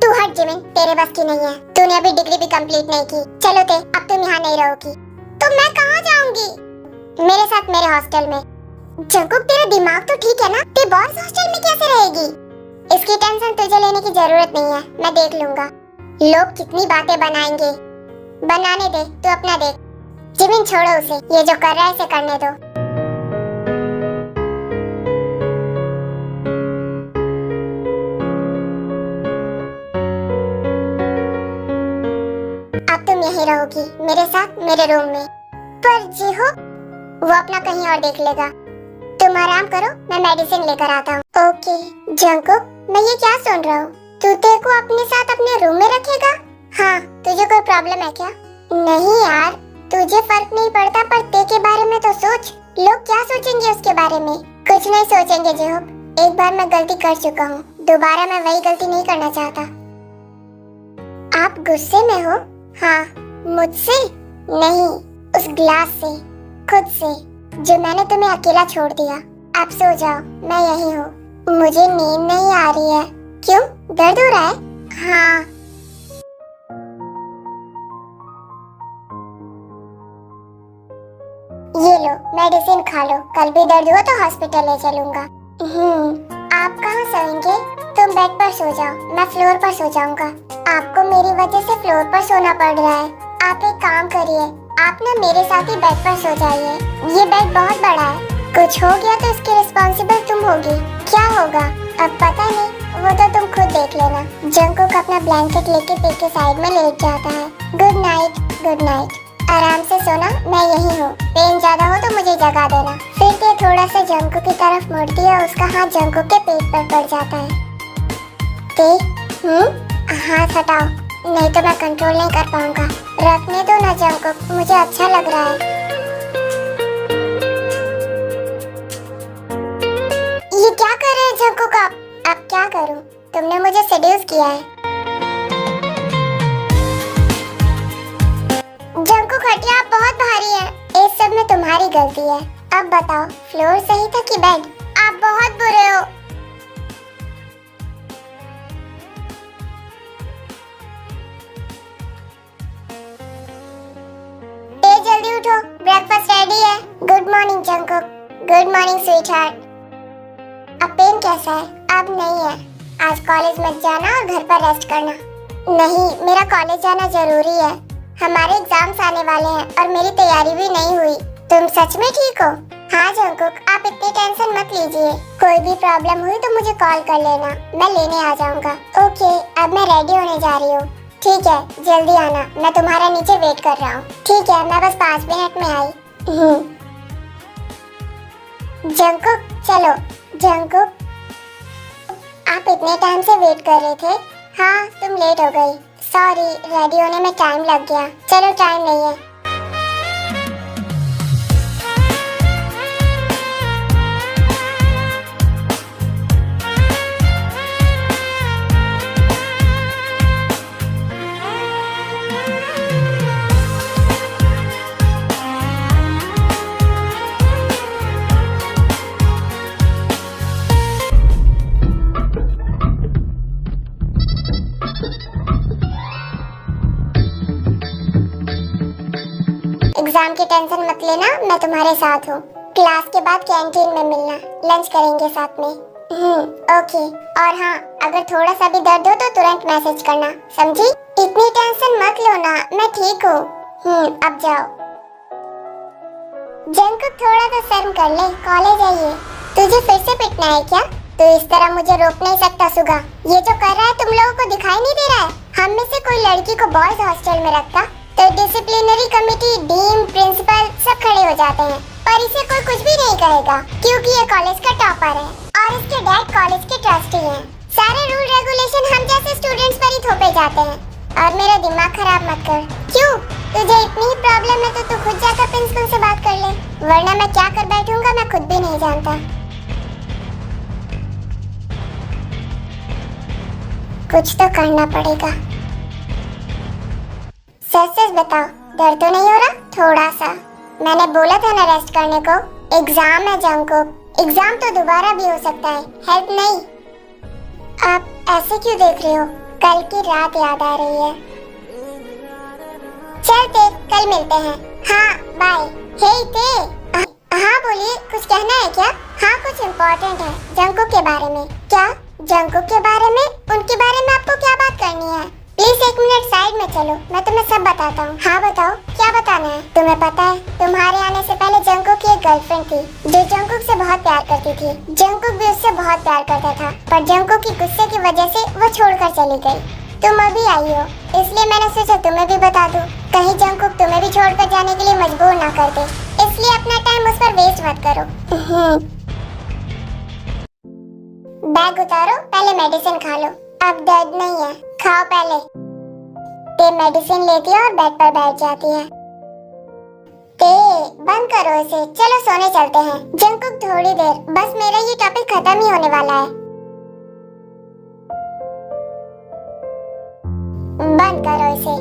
S2: तू हट जिमिन, तेरे बस की नहीं है। तूने अभी डिग्री भी कंप्लीट नहीं की। चलो ते, अब तुम यहाँ नहीं रहोगी। तो मैं कहाँ जाऊंगी? मेरे साथ मेरे हॉस्टल में। जंकुक, तेरा दिमाग तो ठीक है ना? ते बॉयज हॉस्टल में कैसे रहेगी? इसकी टेंशन तुझे लेने की जरूरत नहीं है, मैं देख लूंगा। लोग कितनी बातें बनाएंगे। बनाने दे, तू अपना देख। जिमिन छोड़ो उसे, ये जो कर रहा है इसे करने दो। यहीं रहोगी मेरे साथ मेरे रूम में। पर जी हो, वो अपना कहीं और देख लेगा। तुम आराम करो, मैं मेडिसिन लेकर आता हूँ। ओके जंकुक, मैं ये क्या सुन रहा हूँ? तू ते को अपने साथ अपने रूम में रखेगा? हाँ, तुझे कोई प्रॉब्लम है क्या? नहीं यार, तुझे फर्क नहीं पड़ता, पर ते के बारे में तो सोच। लोग क्या सोचेंगे उसके बारे में? कुछ नहीं सोचेंगे जी हो। एक बार मैं गलती कर चुका हूँ, दोबारा मैं वही गलती नहीं करना चाहता। आप गुस्से में हो? हाँ, मुझसे नहीं, उस ग्लास से, खुद से, जो मैंने तुम्हें अकेला छोड़ दिया। आप सो जाओ, मैं यही हूँ। मुझे नींद नहीं आ रही है। क्यों, दर्द हो रहा है? हाँ। ये लो, मेडिसिन खा लो। कल भी दर्द हुआ तो हॉस्पिटल ले चलूंगा। आप कहाँ सोएंगे? तुम बेड पर सो जाओ, मैं फ्लोर पर सो जाऊंगा। आपको मेरी वजह से फ्लोर पर सोना पड़ रहा है। आप एक काम करिए, आप ना मेरे साथ ही बेड पर सो जाइए। ये बेड बहुत बड़ा है, कुछ हो गया तो इसकी रिस्पॉन्सिबल तुम होगी। क्या होगा अब पता नहीं, वो तो तुम खुद देख लेना। जंकुक अपना ब्लैंकेट लेके पे के साइड में लेट जाता है। Good night, good night. आराम से सोना, मैं यही हूँ। पेन ज्यादा हो तो मुझे जगा देना। फिर ते थोड़ा सा जंकुक की तरफ मुड़ती है, उसका हाथ जंकुक के पेट पर पड़ जाता है। ते हाथ हटाओ। नहीं तो मैं कंट्रोल नहीं कर पाऊंगा। रखने दो ना जंगकुक, मुझे अच्छा लग रहा है। ये क्या कर रहे हैं जंगकुक आप? अब क्या करूं? तुमने मुझे सेड्यूस किया है। जंगकुक हटिया, आप बहुत भारी हैं। इस सब में तुम्हारी गलती है। अब बताओ, फ्लोर सही था कि बेड? आप बहुत बुरे हो। जल्दी उठो, ब्रेकफास्ट रेडी है। Good morning Jungkook. Good morning sweetheart. अब पेन कैसा है? अब नहीं है। आज कॉलेज मत जाना और घर पर रेस्ट करना। नहीं, मेरा कॉलेज जाना जरूरी है। हमारे एग्जाम्स आने वाले हैं और मेरी तैयारी भी नहीं हुई। तुम सच में ठीक हो? हाँ जंगकुक, आप इतनी टेंशन मत लीजिए। कोई भी प्रॉब्लम हुई तो मुझे कॉल कर लेना, मैं लेने आ जाऊंगा। ओके, अब मैं रेडी होने जा रही हूँ। ठीक है, जल्दी आना, मैं तुम्हारा नीचे वेट कर रहा हूँ। ठीक है, मैं बस 5 मिनट में आई। जंगकुक, चलो। जंगकुक, आप इतने टाइम से वेट कर रहे थे? हाँ, तुम लेट हो गई। सॉरी, रेडी होने में टाइम लग गया। चलो, टाइम नहीं है। एग्जाम की टेंशन मत लेना, मैं तुम्हारे साथ हूँ। क्लास के बाद कैंटीन में मिलना, लंच करेंगे साथ में। ओके। और हाँ, अगर थोड़ा सा भी दर्द हो तो तुरंत मैसेज करना, समझी? इतनी टेंशन मत लो ना, मैं ठीक हूँ। अब जाओ। जंगकुक, थोड़ा तो शर्म कर ले, कॉलेज है ये। तुझे फिर से पिटना है क्या? तो इस तरह मुझे रोक नहीं सकता सुगा। ये जो कर रहा है तुम लोगों को दिखाई नहीं दे रहा है? हम में से कोई लड़की को बॉयज हॉस्टल में रखता तो डिसिप्लिनरी कमेटी, डीन, प्रिंसिपल सब खड़े हो जाते हैं, पर इसे कोई कुछ भी नहीं कहेगा क्योंकि ये कॉलेज का टॉपर है और इसके डैड कॉलेज के ट्रस्टी हैं। सारे रूल रेगुलेशन हम जैसे स्टूडेंट्स पर ही थोपे जाते हैं। और मेरा दिमाग खराब मत कर। क्यों? तुझे इतनी ही प्रॉब्लम है तो तू खुद जाकर प्रिंसिपल से बात कर ले, वरना मैं क्या कर बैठूंगा मैं खुद भी नहीं जानता। कुछ तो करना पड़ेगा। सच सच बताओ, डर तो नहीं हो रहा? थोड़ा सा। मैंने बोला था ना रेस्ट करने को। एग्जाम है जंगकुक, एग्जाम तो दोबारा भी हो सकता है, हेल्प नहीं। आप ऐसे क्यों देख रहे हो? कल की रात याद आ रही है। चलते, कल मिलते हैं। हाँ, बाय। हे ते। हाँ बोलिए, कुछ कहना है क्या? हाँ, कुछ इम्पोर्टेंट है जंगकुक के बारे में। क्या? जंगकुक के बारे में? उनके बारे में आपको क्या बात करनी है? प्लीज 1 मिनट साइड में चलो, मैं तुम्हें सब बताता हूँ। हाँ बताओ, क्या बताना है? तुम्हें पता है, तुम्हारे आने से पहले जंगकुक की एक गर्लफ्रेंड थी जो जंगकुक से बहुत प्यार करती थी। जंगकुक भी उससे बहुत प्यार करता था, पर जंगकुक की गुस्से की वजह से वो छोड़कर चली गई। तुम अभी आई हो, इसलिए मैंने सोचा तुम्हें भी बता दूं, कहीं जंगकुक तुम्हें भी छोड़कर जाने के लिए मजबूर ना कर दे। इसलिए अपना टाइम उस पर वेस्ट मत करो। बैग उतारो, पहले मेडिसिन खा लो। अब दर्द नहीं है, खाओ पहले। ते मेडिसिन लेती है और बेड पर बैठ जाती है। ते बंद करो इसे, चलो सोने चलते हैं। जंगकुक, थोड़ी देर बस, मेरा ये टॉपिक खत्म ही होने वाला है। बंद करो इसे।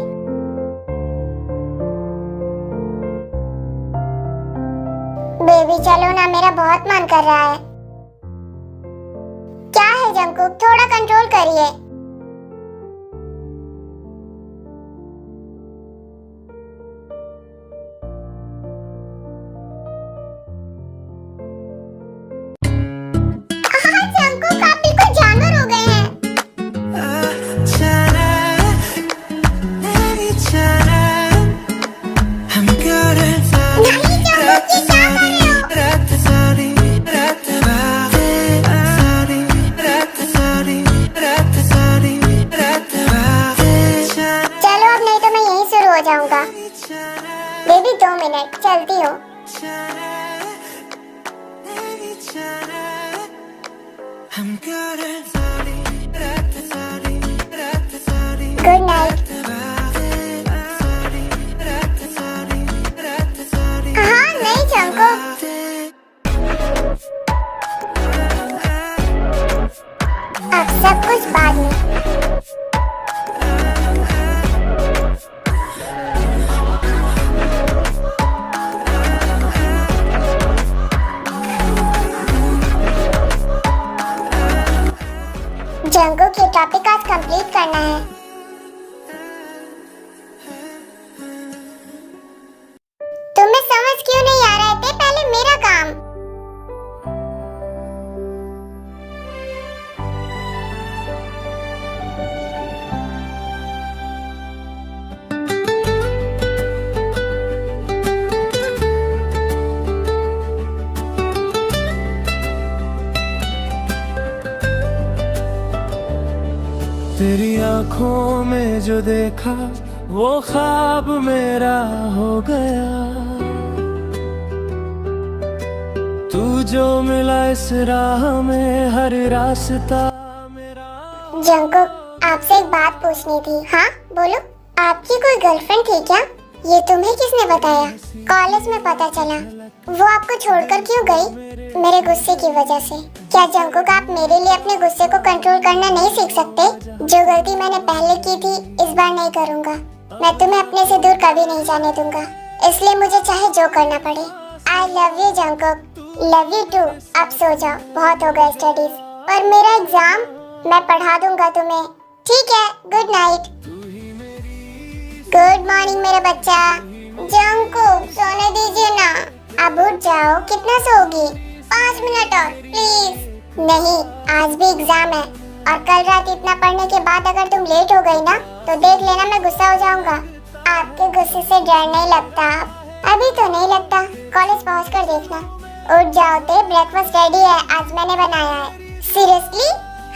S2: बेबी चलो ना, मेरा बहुत मन कर रहा है। क्या है जंगकुक, थोड़ा कंट्रोल करिए। जंगकुक, आप बिल्कुल जानवर हो गए हैं। नहीं जंगकुक, ये क्या कर रहे हो? जाऊंगा। बेबी 2 मिनट, चलती हूँ। Good night.
S1: आंखों में जो देखा वो ख्वाब मेरा हो गया। तू जो मिला इस राह में हर रास्ता मेरा।
S2: जंकुक, आपसे एक बात पूछनी थी। हाँ बोलो। आपकी कोई गर्लफ्रेंड थी क्या? ये तुम्हें किसने बताया? कॉलेज में पता चला। वो आपको छोड़कर क्यों गई? मेरे गुस्से की वजह से। क्या जंकुक, आप मेरे लिए अपने गुस्से को कंट्रोल करना नहीं सीख सकते? जो गलती मैंने पहले की थी इस बार नहीं करूँगा। मैं तुम्हें अपने से दूर कभी नहीं जाने दूंगा, इसलिए मुझे चाहे जो करना पड़े। I love you Jungkook. Love you too. अब सो जाओ, बहुत हो गए स्टडीज। और मेरा एग्जाम मैं पढ़ा दूंगा तुम्हें, ठीक है? Good night. गुड मॉर्निंग मेरा बच्चा। जंकुक, सोने दीजिए ना। अब उठ जाओ। कितना सोगी? 5 मिनट और प्लीज। नहीं, आज भी एग्जाम है और कल रात इतना पढ़ने के बाद अगर तुम लेट हो गई ना तो देख लेना मैं गुस्सा हो जाऊंगा। आपके गुस्से से डर नहीं लगता? अभी तो नहीं लगता, कॉलेज पहुँच कर देखना। उठ जाओ ते, ब्रेकफास्ट रेडी है, आज मैंने बनाया है। सीरियसली?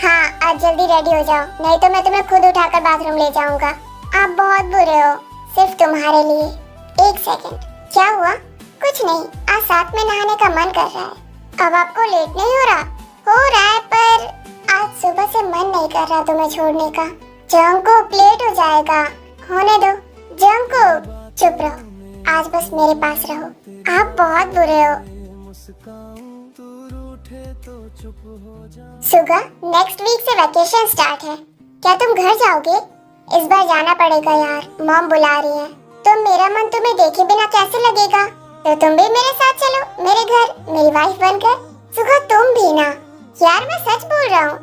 S2: हाँ, आज जल्दी रेडी हो जाओ, नहीं तो मैं तुम्हें खुद उठाकर बाथरूम ले जाऊंगा। आप बहुत बुरे हो, सिर्फ तुम्हारे लिए। एक सेकंड, क्या हुआ? कुछ नहीं, आज साथ में नहाने का मन कर रहा है। अब आपको लेट नहीं हो रहा? हो रहा है, पर आज सुबह से मन नहीं कर रहा तुम्हें छोड़ने का। जंकुक, लेट हो जाएगा, होने दो। जंकुक, चुप रहो, आज बस मेरे पास रहो। आप बहुत बुरे हो। सुगा, नेक्स्ट वीक से वैकेशन स्टार्ट है, क्या तुम घर जाओगे? इस बार जाना पड़ेगा यार, मॉम बुला रही है। तो मेरा मन तुम्हें देखे बिना कैसे लगेगा? तो तुम भी मेरे साथ चलो मेरे घर, मेरी वाइफ बनकर। सुगा, तुम भी ना यार, मैं सच बोल रहा हूँ।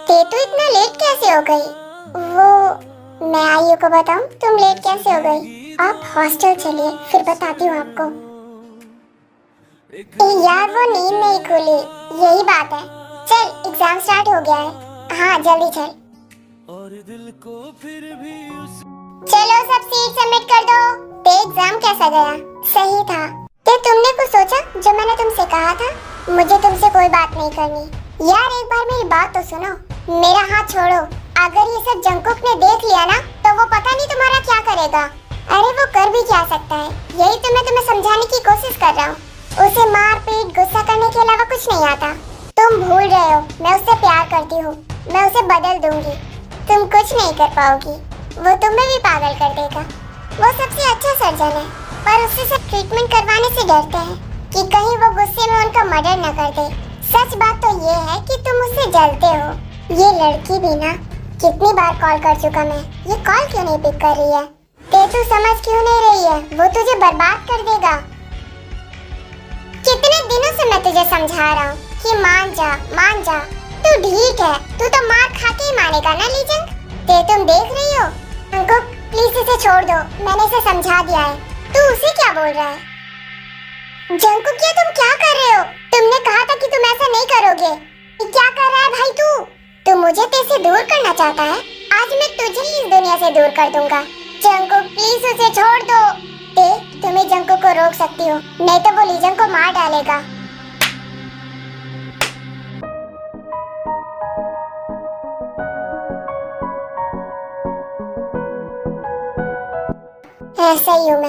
S2: ते तू इतना लेट कैसे हो गई? वो मैं आयु को बताऊं तुम लेट कैसे हो गई? आप हॉस्टल चलिए, फिर बताती हूँ आपको। यार वो नींद नहीं खुली, यही बात है। चल, एग्जाम स्टार्ट हो गया है। हाँ जल्दी चल। चलो सब सीट सबमिट कर दो। ते एग्जाम कैसा गया? सही था। ते तुमने कुछ सोचा जो मैंने तुमसे कहा था? मुझे तुमसे कोई बात नहीं करनी। यार एक बार मेरी बात तो सुनो। मेरा हाथ छोड़ो। अगर ये सब जंकुक ने देख लिया ना तो वो पता नहीं तुम्हारा क्या करेगा। अरे वो कर भी क्या सकता है, यही तो मैं तुम्हें समझाने की कोशिश कर रहा हूँ। उसे मार पीट गुस्सा करने के अलावा कुछ नहीं आता। तुम भूल रहे हो, मैं उससे प्यार करती हूँ, मैं उसे बदल दूंगी। तुम कुछ नहीं कर पाओगी, वो तुम्हें भी पागल कर देगा। वो सबसे अच्छा सर्जन है, पर उससे सब ट्रीटमेंट करवाने से डरते हैं कि कहीं वो गुस्से में उनका मर्डर न कर दे। सच बात तो ये है कि तुम उससे जलते हो। ये लड़की भी ना, कितनी बार कॉल कर चुका मैं, ये कॉल क्यों नहीं पिक कर रही है? ते तू समझ क्यों नहीं रही है? वो तुझे बर्बाद कर देगा। कितने दिनों से मैं तुझे समझा रहा हूँ कि मान जा, मान जा। तू ठीक है, तू तो मार खा के ही मानेगा ना लीजंग। ते तुम देख रही हो? अंको प्लीज इसे छोड़ दो, मैंने इसे समझा दिया है। तू उसे क्या बोल रहा है? जंकुक, ये तुम क्या कर रहे हो? तुमने कहा था कि तुम ऐसा नहीं करोगे। क्या कर रहा है भाई तू मुझे तेरे से दूर करना चाहता है? आज मैं तुझे ही इस दुनिया से दूर कर दूंगा। जंकुक प्लीज उसे छोड़ दो। ते तुम्हें जंकुक को रोक सकती हो, नहीं तो वो लीजंग को मार डालेगा। ऐसा ही हूँ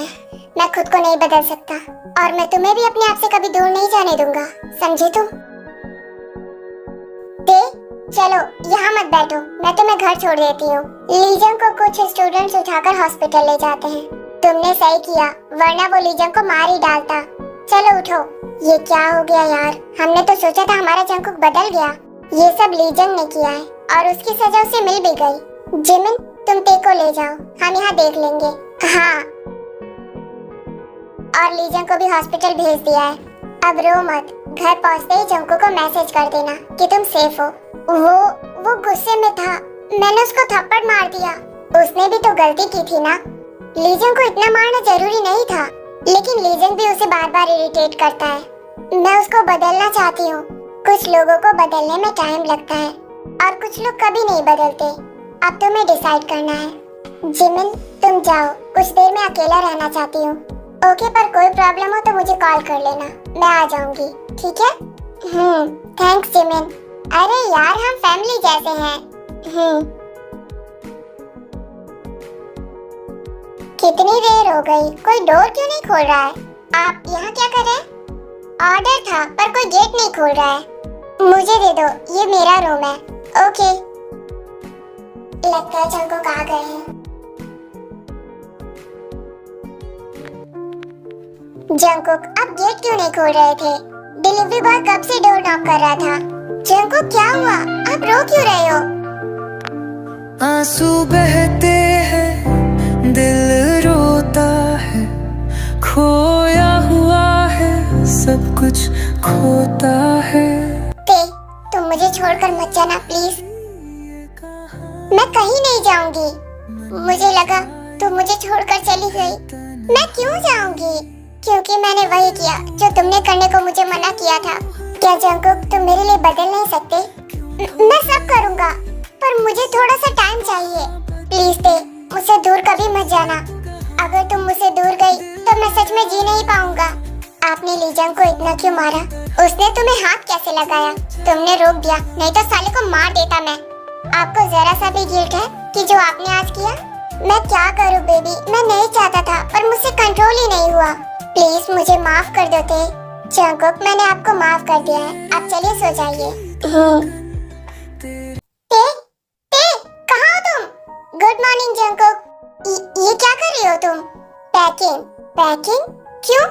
S2: मैं खुद को नहीं बदल सकता और मैं तुम्हें भी अपने आप से कभी दूर नहीं जाने दूंगा, समझे तुम? ते चलो यहाँ मत बैठो, मैं तुम्हें घर छोड़ देती हूँ। लीजंग को कुछ स्टूडेंट्स उठाकर हॉस्पिटल ले जाते हैं। तुमने सही किया, वरना वो लीजंग को मार ही डालता। चलो उठो। ये क्या हो गया यार, हमने तो सोचा था हमारा जंकुक बदल गया। ये सब लीजंग ने किया है और उसकी सजा उसे मिल भी गई। जिमिन तुम ते को ले जाओ, हम यहाँ देख लेंगे। हाँ, और लीजंग को भी हॉस्पिटल भेज दिया है। अब रो मत, घर पहुँचते ही जंकुक को मैसेज कर देना कि तुम सेफ हो। वो गुस्से में था, मैंने उसको थप्पड़ मार दिया। उसने भी तो गलती की थी ना। लीजंग को इतना मारना जरूरी नहीं था, लेकिन लीजंग भी उसे बार बार इरिटेट करता है। मैं उसको बदलना चाहती हूँ। कुछ लोगों को बदलने में टाइम लगता है और कुछ लोग कभी नहीं बदलते। अब तुम्हें डिसाइड करना है। जिमिन तुम जाओ, कुछ देर में अकेला रहना चाहती हूँ। ओके, पर कोई प्रॉब्लम हो तो मुझे कॉल कर लेना, मैं आ जाऊंगी, ठीक है? Thanks Jimin. अरे यार हम फैमिली जैसे हैं। कितनी देर हो गई, कोई डोर क्यों नहीं खोल रहा है? आप यहाँ क्या कर रहे हैं? ऑर्डर था पर कोई गेट नहीं खोल रहा है। मुझे दे दो, ये मेरा रूम है। ओके। लगता है जंकुक आ गए हैं। जंकुक आप गेट क्यों नहीं खोल रहे थे? डिलीवरी बॉय कब से डोर नॉक कर रहा था। जंकुक क्या हुआ, आप रो क्यों रहे हो?
S1: आंसू बहते हैं, दिल रोता है, खोया हुआ है, सब कुछ खोता है।
S2: तुम मुझे छोड़कर मत जाना प्लीज। मैं कहीं नहीं जाऊंगी। मुझे लगा तुम मुझे छोड़कर चली गई। मैं क्यों जाऊंगी? क्योंकि मैंने वही किया जो तुमने करने को मुझे मना किया था। क्या जंकुक तुम मेरे लिए बदल नहीं सकते? मैं सब करूंगा पर मुझे थोड़ा सा टाइम चाहिए। प्लीज मुझसे दूर कभी मत जाना। अगर तुम मुझसे दूर गई तो मैं सच में जी नहीं पाऊंगा। आपने लीजंग को इतना क्यों मारा? उसने तुम्हें हाथ कैसे लगाया? तुमने रोक दिया, नहीं तो साले को मार देता मैं। आपको जरा सा भी गिल्ट है कि जो आपने आज किया? मैं क्या करूं बेबी, मैं नहीं चाहता था पर मुझसे कंट्रोल ही नहीं हुआ। प्लीज मुझे माफ कर दो ते। जंकुक मैंने आपको माफ कर दिया है, आप चलिए सो जाइए। कहाँ हो तुम? Good morning Jungkook. ये क्या कर रही हो तुम? पैकिंग। पैकिंग क्यों?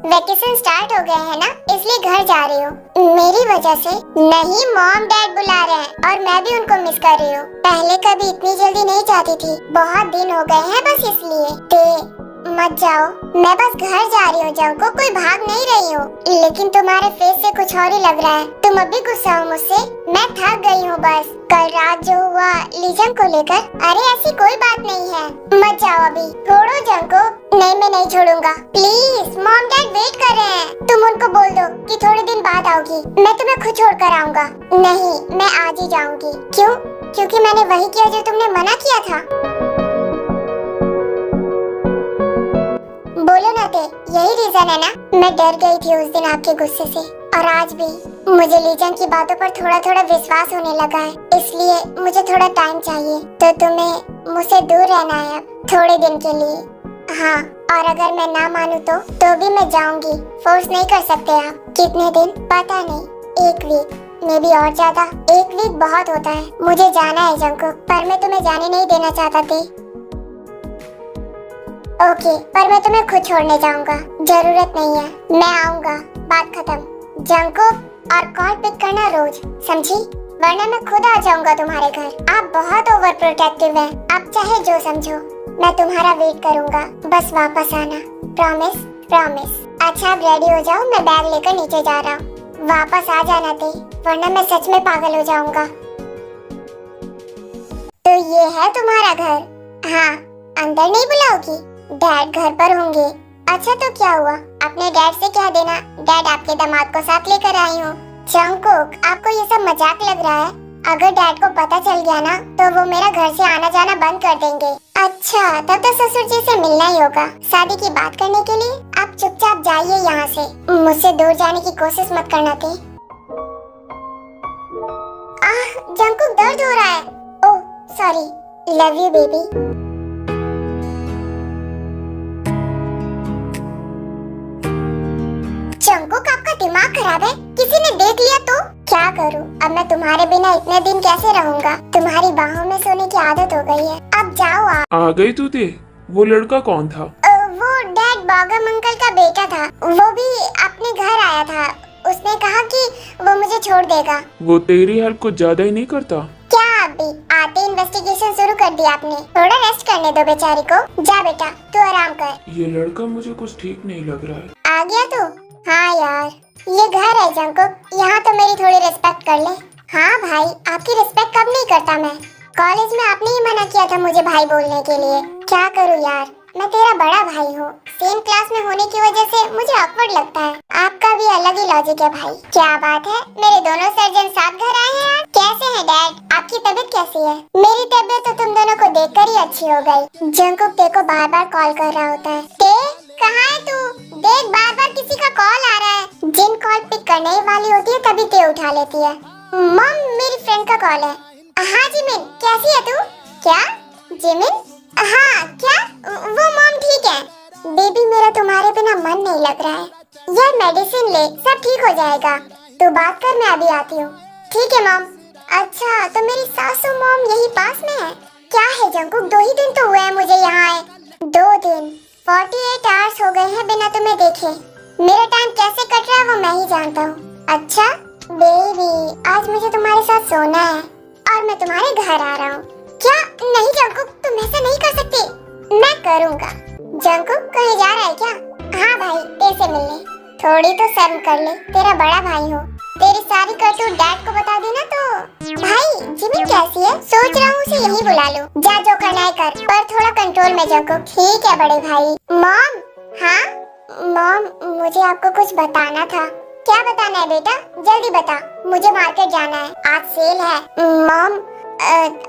S2: वेकेशन स्टार्ट हो गए हैं ना, इसलिए घर जा रही हूँ। मेरी वजह से? नहीं, मॉम डैड बुला रहे हैं और मैं भी उनको मिस कर रही हूँ। पहले कभी इतनी जल्दी नहीं जाती थी, बहुत दिन हो गए हैं बस इसलिए। मत जाओ, मैं बस घर जा रही हूँ जंकुक, कोई भाग नहीं रही हूँ। लेकिन तुम्हारे फेस से कुछ और ही लग रहा है। तुम अभी गुस्सा हो मुझसे? मैं थक गई हूँ बस। कल रात जो हुआ लीजंग को लेकर। अरे ऐसी कोई बात नहीं है, मत जाओ अभी। छोड़ो जंकुक। नहीं, मैं नहीं छोड़ूंगा। प्लीज, मॉम डैड वेट कर रहे हैं। तुम उनको बोल दो कि थोड़े दिन बाद आओगी, मैं तुम्हें खुद छोड़ कर आऊंगा। नहीं, मैं आज ही जाऊंगी। क्यों? क्योंकि मैंने वही किया जो तुमने मना किया था। बोलो ना ते, यही रीजन है ना? मैं डर गई थी उस दिन आपके गुस्से से, और आज भी मुझे लीजंग की बातों पर थोड़ा थोड़ा विश्वास होने लगा है, इसलिए मुझे थोड़ा टाइम चाहिए। तो तुम्हें मुझसे दूर रहना है अब थोड़े दिन के लिए। हाँ, और अगर मैं ना मानूं तो भी मैं जाऊंगी। फोर्स नहीं कर सकते आप। कितने दिन? पता नहीं, 1 वीक मे भी और ज्यादा। 1 वीक बहुत होता है। मुझे जाना है जंकुक, पर मैं तुम्हें जाने नहीं देना चाहता थी। ओके, पर मैं तुम्हें खुद छोड़ने जाऊंगा। जरूरत नहीं है, मैं आऊंगा, बात खत्म। जंकुक, और कॉल पिक करना रोज, समझी? वरना मैं खुद आ जाऊंगा तुम्हारे घर। आप बहुत ओवर प्रोटेक्टिव हैं। आप चाहे जो समझो, मैं तुम्हारा वेट करूंगा, बस वापस आना। प्रॉमिस? प्रॉमिस। अच्छा, अब रेडी हो जाओ, मैं बैग लेकर नीचे जा रहा हूँ। वापस आ जाना थे, वरना मैं सच में पागल हो जाऊंगा। तो ये है तुम्हारा घर? हाँ, अंदर नहीं बुलाओगी? डैड घर पर होंगे। अच्छा, तो क्या हुआ? अपने डैड से कह देना डैड आपके दामाद को साथ लेकर आई हूँ। जंकुक, आपको ये सब मजाक लग रहा है? अगर डैड को पता चल गया ना तो वो मेरा घर से आना जाना बंद कर देंगे। अच्छा, तब तो ससुर जी से मिलना ही होगा शादी की बात करने के लिए। आप चुपचाप जाइए यहाँ से, मुझसे दूर जाने की कोशिश मत करना थे। जंकुक दर्द हो रहा है। Oh sorry, love you baby. Jungkook, आपका दिमाग खराब है? किसी ने देख लिया तो? क्या करूं? अब मैं तुम्हारे बिना इतने दिन कैसे रहूंगा? तुम्हारी बाहों में सोने की आदत हो गई है। अब जाओ आप।
S3: आ गई तू ते? वो लड़का कौन था?
S2: वो डैड बॉगम अंकल का बेटा था। वो भी अपने घर आया था। उसने कहा कि वो मुझे छोड़ देगा।
S3: वो तेरी हेल्प कुछ ज्यादा ही नहीं करता
S2: क्या? अभी आते इन्वेस्टिगेशन शुरू कर दिया आपने। थोड़ा रेस्ट करने दो बेचारी को। जा बेटा, तू आराम कर।
S3: ये लड़का मुझे कुछ ठीक नहीं लग रहा है।
S2: आ गया तू? हाँ यार, ये घर है जंकुक, यहाँ तो मेरी थोड़ी रिस्पेक्ट कर ले। हाँ भाई, आपकी रिस्पेक्ट कब नहीं करता मैं? कॉलेज में आपने ही मना किया था मुझे भाई बोलने के लिए। क्या करूँ यार, मैं तेरा बड़ा भाई हूँ। सेम क्लास में होने की वजह से मुझे ऑकवर्ड लगता है। आपका भी अलग ही लॉजिक है भाई। क्या बात है, मेरे दोनों सर्जन साथ घर आए हैं। कैसे हैं डैड? आपकी तबीयत कैसी है? मेरी तबीयत तो तुम दोनों को देखकर ही अच्छी हो गई। जंकुक ते को बार बार कॉल कर रहा होता है। ते, कहाँ है तू? देख, बार बार किसी का कॉल आ रहा है। जिन कॉल पिक करने वाली होती है तभी ते उठा लेती है। मॉम मेरी फ्रेंड का कॉल है। हाँ जिमिन, कैसी है तू? क्या जिमिन? हाँ क्या? वो मॉम ठीक है। बेबी मेरा तुम्हारे बिना मन नहीं लग रहा है। यार मेडिसिन ले, सब ठीक हो जाएगा। तू बात कर, मैं अभी आती हूँ। ठीक है मॉम। अच्छा तो मेरी सासू मॉम यही पास में है? क्या है जंकुक, 2 ही दिन तो हुए हैं मुझे यहाँ आए। 2 दिन 48 आवर्स हो गए हैं बिना तुम्हें देखे। मेरा टाइम कैसे कट रहा है वो मैं ही जानता हूँ। अच्छा बेबी, आज मुझे तुम्हारे साथ सोना है और मैं तुम्हारे घर आ रहा हूँ। क्या? नहीं जंकुक, तुम ऐसा नहीं कर सकती। मैं करूँगा। जंकुक कहीं जा रहा है क्या? हाँ भाई, तेरे से मिलने। थोड़ी तो शर्म कर ले, तेरा बड़ा भाई हो। तेरी सारी करतूत डैड को बता दी ना तो। भाई जिमिन कैसी है? सोच रहा हूँ उसे यही बुला लूं। जा जो करना है कर, पर थोड़ा कंट्रोल में जंकुक। ठीक है बड़े भाई। मॉम। हाँ मॉम, मुझे आपको कुछ बताना था। क्या बताना है बेटा? जल्दी बता, मुझे मार्केट जाना है, आज सेल है। मॉम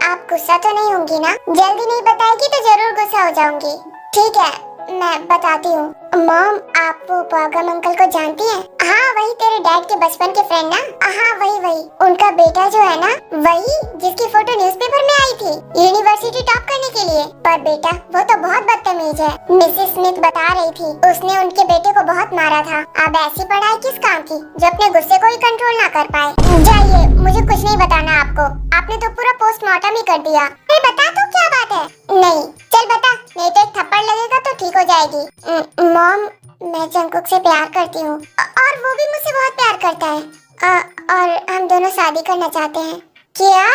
S2: आप गुस्सा तो नहीं होंगी ना? जल्दी नहीं बताएगी तो जरूर गुस्सा हो जाऊंगी। ठीक है मैं बताती हूँ। मॉम आप वो पागम अंकल को जानती हैं? हाँ वही तेरे डैड के बचपन के फ्रेंड ना? हाँ वही। उनका बेटा जो है ना, वही जिसकी फोटो न्यूज़पेपर में आई थी यूनिवर्सिटी टॉप करने के लिए। पर बेटा वो तो बहुत बदतमीज है। मिसेस स्मिथ बता रही थी उसने उनके बेटे को बहुत मारा था। अब ऐसी पढ़ाई किस काम की जो अपने गुस्से को ही कंट्रोल ना कर पाए। जाइए, मुझे कुछ नहीं बताना आपको। आपने तो पूरा पोस्टमार्टम ही कर दिया। बता तो क्या बात है? नहीं चल बता, नहीं तो एक थप्पड़ लगेगा तो ठीक हो जाएगी। मॉम मैं जंकुक से प्यार करती हूँ और वो भी मुझसे बहुत प्यार करता है और हम दोनों शादी करना चाहते हैं। क्या?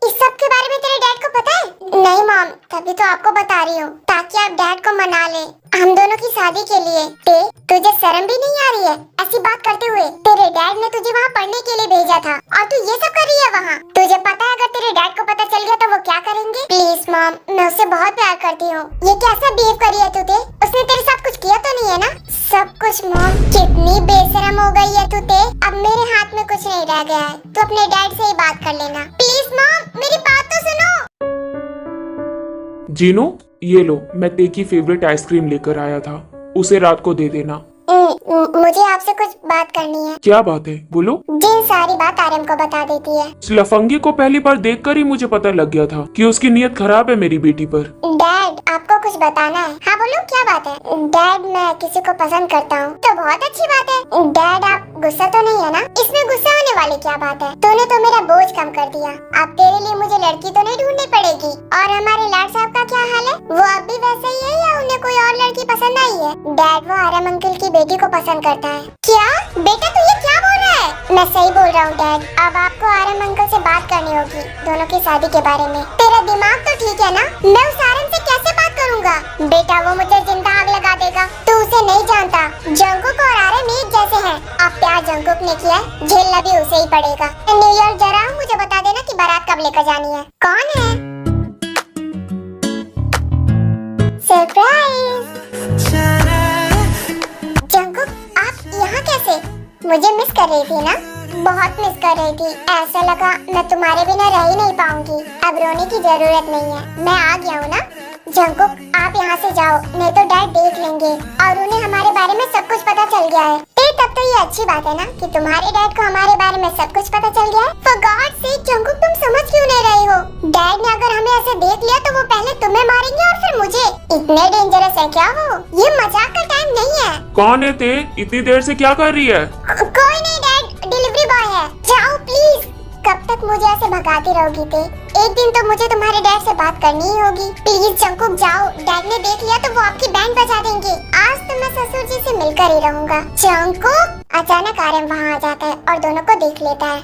S2: इस सब के बारे में तेरे डैड को पता है? नहीं मॉम, तभी तो आपको बता रही हूँ ताकि आप डैड को मना ले हम दोनों की शादी के लिए। तुझे शर्म भी नहीं आ रही है ऐसी बात करते हुए? तेरे डैड ने तुझे वहाँ पढ़ने के लिए भेजा था और तू ये सब कर रही है वहाँ। तुझे पता है अगर तेरे डैड को पता चल गया तो वो क्या करेंगे? प्लीज मॉम, मैं उससे बहुत प्यार करती हूँ। ये कैसा बिहेव करी है तूने? उसने तेरे साथ कुछ किया तो नहीं है ना? सब कुछ मॉम। कितनी बेशरम हो गई है तूते। अब मेरे हाथ में कुछ नहीं रह गया है, तो अपने डैड से ही बात कर लेना। प्लीज मॉम मेरी बात तो सुनो।
S3: जीनू ये लो, मैं ते की फेवरेट आइसक्रीम लेकर आया था, उसे रात को दे देना।
S2: मुझे आपसे कुछ बात करनी है।
S3: क्या बात है? बोलो।
S2: जिन सारी बात आर्यन को बता देती है।
S3: इस लफंगे को पहली बार देखकर ही मुझे पता लग गया था कि उसकी नीयत खराब है मेरी बेटी पर।
S2: डैड आपको कुछ बताना है। हाँ बोलो क्या बात है? डैड मैं किसी को पसंद करता हूँ। तो बहुत अच्छी बात है। डैड आप गुस्सा तो नहीं है ना? इसमें गुस्सा होने वाली क्या बात है? तूने तो मेरा बोझ कम कर दिया। अब तेरे लिए मुझे लड़की तो नहीं ढूंढनी पड़ेगी। और हमारे लाड साहब का क्या हाल है? वो अब भी वैसे ही है या उन्हें कोई और लड़की पसंद आई है? डैड वो आर्यन अंकल की बेटी को पसंद करता है। क्या बेटा तू ये क्या बोल रहा है? मैं सही बोल रहा हूँ डैड। अब आपको आर्यन अंकल से बात करनी होगी दोनों की शादी के बारे में। तेरा दिमाग तो ठीक है ना? मैं उस आर्यन से कैसे बात करूँगा? बेटा वो मुझे जिंदा आग लगा देगा। तू उसे नहीं जानता। जंकुक और आर्यन एक जैसे हैं। अब प्यार जंकुक ने किया, झेलना भी उसे ही पड़ेगा। न्यू ईयर जरा मुझे बता देना कि बारात कब लेकर जानी है। कौन है? सरप्राइज। जंकुक आप यहाँ कैसे? मुझे मिस कर रही थी ना? बहुत मिस कर रही थी। ऐसा लगा मैं तुम्हारे बिना रह ही नहीं पाऊंगी। अब रोने की जरूरत नहीं है, मैं आ गया हूँ ना। जंकुक आप यहाँ से जाओ, नहीं तो डैड देख लेंगे और उन्हें हमारे बारे में सब कुछ पता चल गया है। तब तो ये अच्छी बात है ना कि तुम्हारे डैड को हमारे बारे में सब कुछ पता चल गया है। For God's sake जंकुक तुम समझ क्यों नहीं रहे हो? डैड ने अगर हमें ऐसे देख लिया तो वो पहले तुम्हें मारेंगे और फिर मुझे। इतने डेंजरस है क्या वो? ये मजाक का टाइम नहीं है।
S3: कौन है ते? इतनी देर से क्या कर रही है?
S2: कोई नहीं डैड, डिलीवरी बॉय है। जाओ प्लीज। कब तक मुझे ऐसे भगाती रहोगी ते? एक दिन तो मुझे तुम्हारे डैड से बात करनी ही होगी। प्लीज जंकुक जाओ, डैड ने देख लिया तो वो आपकी बैंड बजा देंगे। आज तो मैं ससुर जी से मिलकर ही रहूंगा। जंकुक अचानक आर्यन वहाँ आ जाता है और दोनों को देख लेता है।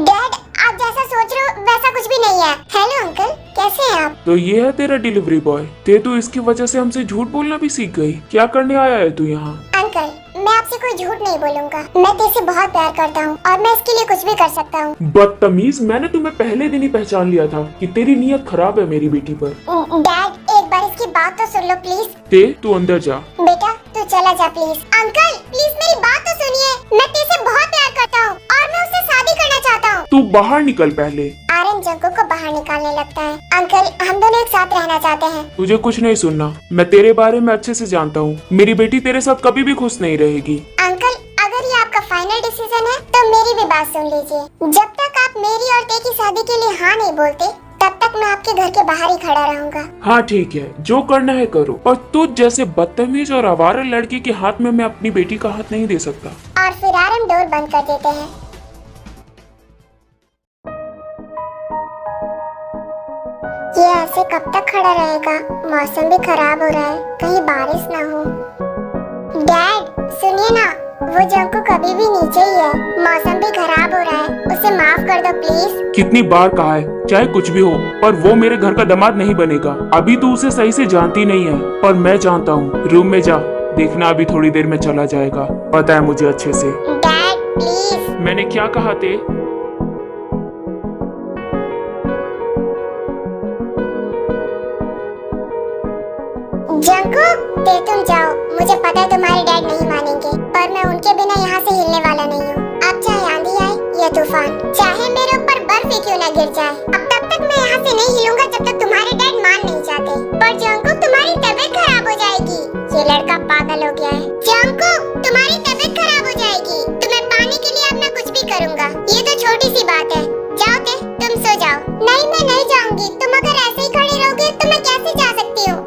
S2: डैड आप जैसा सोच रहे हो वैसा कुछ भी नहीं है। हेलो अंकल, कैसे हैं आप?
S3: तो ये है तेरा डिलीवरी बॉय? ते तू इसकी वजह से हमसे झूठ बोलना भी सीख गई। क्या करने आया है तू यहाँ?
S2: अंकल मैं आपसे कोई झूठ नहीं बोलूंगा। मैं तेरे बहुत प्यार करता हूँ और मैं इसके लिए कुछ भी कर सकता हूँ।
S3: बदतमीज, मैंने तुम्हें पहले दिन ही पहचान लिया था कि तेरी नीयत खराब है मेरी बेटी पर।
S2: डैड एक बार इसकी बात तो सुन लो प्लीज।
S3: ते तू अंदर जा।
S2: बेटा तू चला जा प्लीज। अंकल प्लीज मेरी बात तो सुनिए। मैं तेरे बहुत प्यार करता हूँ और मैं उससे शादी करना चाहता हूँ।
S3: तू बाहर निकल पहले।
S2: आर्यन जंकुक को बाहर निकालने लगता है। अंकल हम दोनों एक साथ रहना चाहते हैं।
S3: तुझे कुछ नहीं सुनना, मैं तेरे बारे में अच्छे से जानता हूँ। मेरी बेटी तेरे साथ कभी भी खुश नहीं रहेगी।
S2: अंकल अगर ये आपका फाइनल डिसीजन है तो मेरी भी बात सुन लीजिए। जब तक आप मेरी और ते की शादी के लिए हाँ नहीं बोलते तब तक मैं आपके घर के बाहर ही खड़ा रहूंगा।
S3: हाँ ठीक है, जो करना है करो, पर तुझ जैसे बदतमीज और आवारा लड़के के हाथ में मैं अपनी बेटी का हाथ नहीं दे सकता।
S2: और फिर आरम डोर बंद कर देते हैं। ये ऐसे कब तक खड़ा रहेगा? मौसम भी खराब हो रहा है, कहीं बारिश ना हो। डैड सुनिए ना, वो जंकू कभी भी नीचे ही है। मौसम भी खराब हो रहा है, उसे माफ कर दो प्लीज।
S3: कितनी बार कहा है, चाहे कुछ भी हो, पर वो मेरे घर का दामाद नहीं बनेगा। अभी तू उसे सही से जानती नहीं है, पर मैं जानता हूँ। रूम में जा, देखना अभी थोड़ी देर में चला जाएगा, पता है मुझे अच्छे से।
S2: Dad please.
S3: मैंने क्या कहा थे?
S2: जंकू ते तुम जाओ, मुझे पता है तुम्हारे डैड नहीं मानेंगे, पर मैं उनके बिना यहाँ से हिलने वाला नहीं हूँ। अब चाहे आंधी आए या तूफान, चाहे मेरे ऊपर बर्फ ही क्यों न गिर जाए, अब तब तक मैं यहाँ से नहीं हिलूंगा जब तक तुम्हारे डैड मान नहीं जाते। पर जंकू तुम्हारी तबीयत खराब हो जाएगी। ये लड़का पागल हो गया है। जंकू तुम्हारी तबीयत खराब हो जाएगी। तुम्हें पाने के लिए अब मैं कुछ भी करूँगा, ये तो छोटी सी बात है। जाओ ते, तुम सो जाओ। नहीं मैं नहीं जाऊंगी, तुम अगर ऐसे ही खड़ी रहोगे तो मैं कैसे जा सकती हूँ?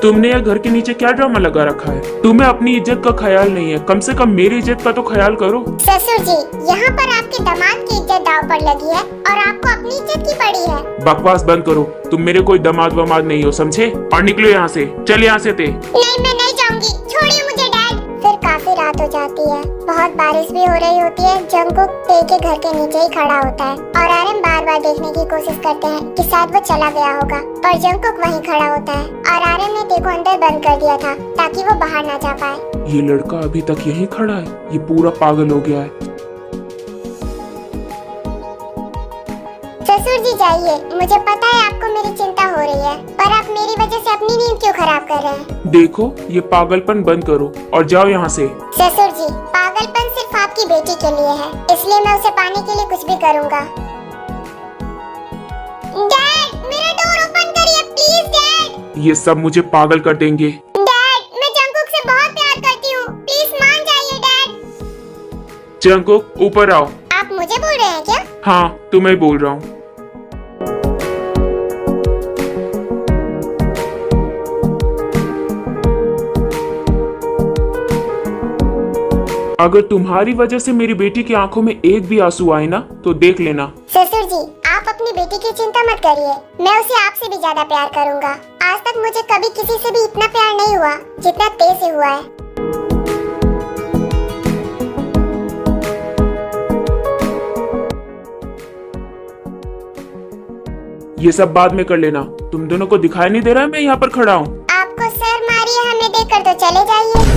S3: तुमने यह घर के नीचे क्या ड्रामा लगा रखा है? तुम्हें अपनी इज्जत का ख्याल नहीं है, कम से कम मेरी इज्जत का तो ख्याल करो।
S2: ससुर जी, यहाँ पर आपके दामाद की इज्जत दांव पर लगी है और आपको अपनी इज्जत की पड़ी है।
S3: बकवास बंद करो, तुम मेरे कोई दामाद वमाद नहीं हो, समझे? और निकलो यहाँ से, चल यहाँ से ते।
S2: नहीं मैं नहीं जाऊंगी, छोड़िए मुझे डैड। फिर काफी रात हो जाती है, बहुत बारिश भी हो रही होती है। जंकुक ते के घर के नीचे ही खड़ा होता है और आरम बार बार देखने की कोशिश करते हैं कि शायद वो चला गया होगा, पर जंकुक वहीं खड़ा होता है और आरम ने ते को अंदर बंद कर दिया था ताकि वो बाहर ना जा पाए।
S3: ये लड़का अभी तक यहीं खड़ा है, ये पूरा पागल हो गया है।
S2: ससुर जी जाइए, मुझे पता है आपको मेरी चिंता हो रही है, पर आप मेरी वजह से अपनी नींद क्यों खराब कर रहे हैं?
S3: देखो, ये पागलपन बंद करो और जाओ यहाँ से।
S2: ससुर जी, पागलपन सिर्फ आपकी बेटी के लिए है, इसलिए मैं उसे पाने के लिए कुछ भी करूँगा। डैड, मेरा डोर ओपन करिए प्लीज डैड।
S3: ये सब मुझे पागल कर देंगे।
S2: डैड, मैं जंकुक से बहुत प्यार करती हूँ, प्लीज मान जाइए डैड।
S3: जंकुक ऊपर आओ।
S2: आप मुझे बोल रहे हैं क्या?
S3: हाँ, तुम्हें बोल रहा हूँ। अगर तुम्हारी वजह से मेरी बेटी की आंखों में एक भी आंसू आए ना, तो देख लेना।
S2: ससुर जी, आप अपनी बेटी की चिंता मत करिए, मैं उसे आपसे भी ज्यादा प्यार करूंगा। आज तक मुझे कभी किसी से भी इतना प्यार नहीं हुआ जितना ते से हुआ है।
S3: ये सब बाद में कर लेना, तुम दोनों को दिखाई नहीं दे रहा है मैं यहाँ पर खड़ा हूँ?
S2: आपको सर मारी है हमें देखकर तो चले जाइए।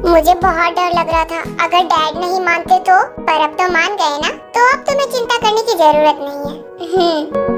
S2: मुझे बहुत डर लग रहा था अगर डैड नहीं मानते तो, पर अब तो मान गए ना, तो अब तुम्हें चिंता करने की जरूरत नहीं है।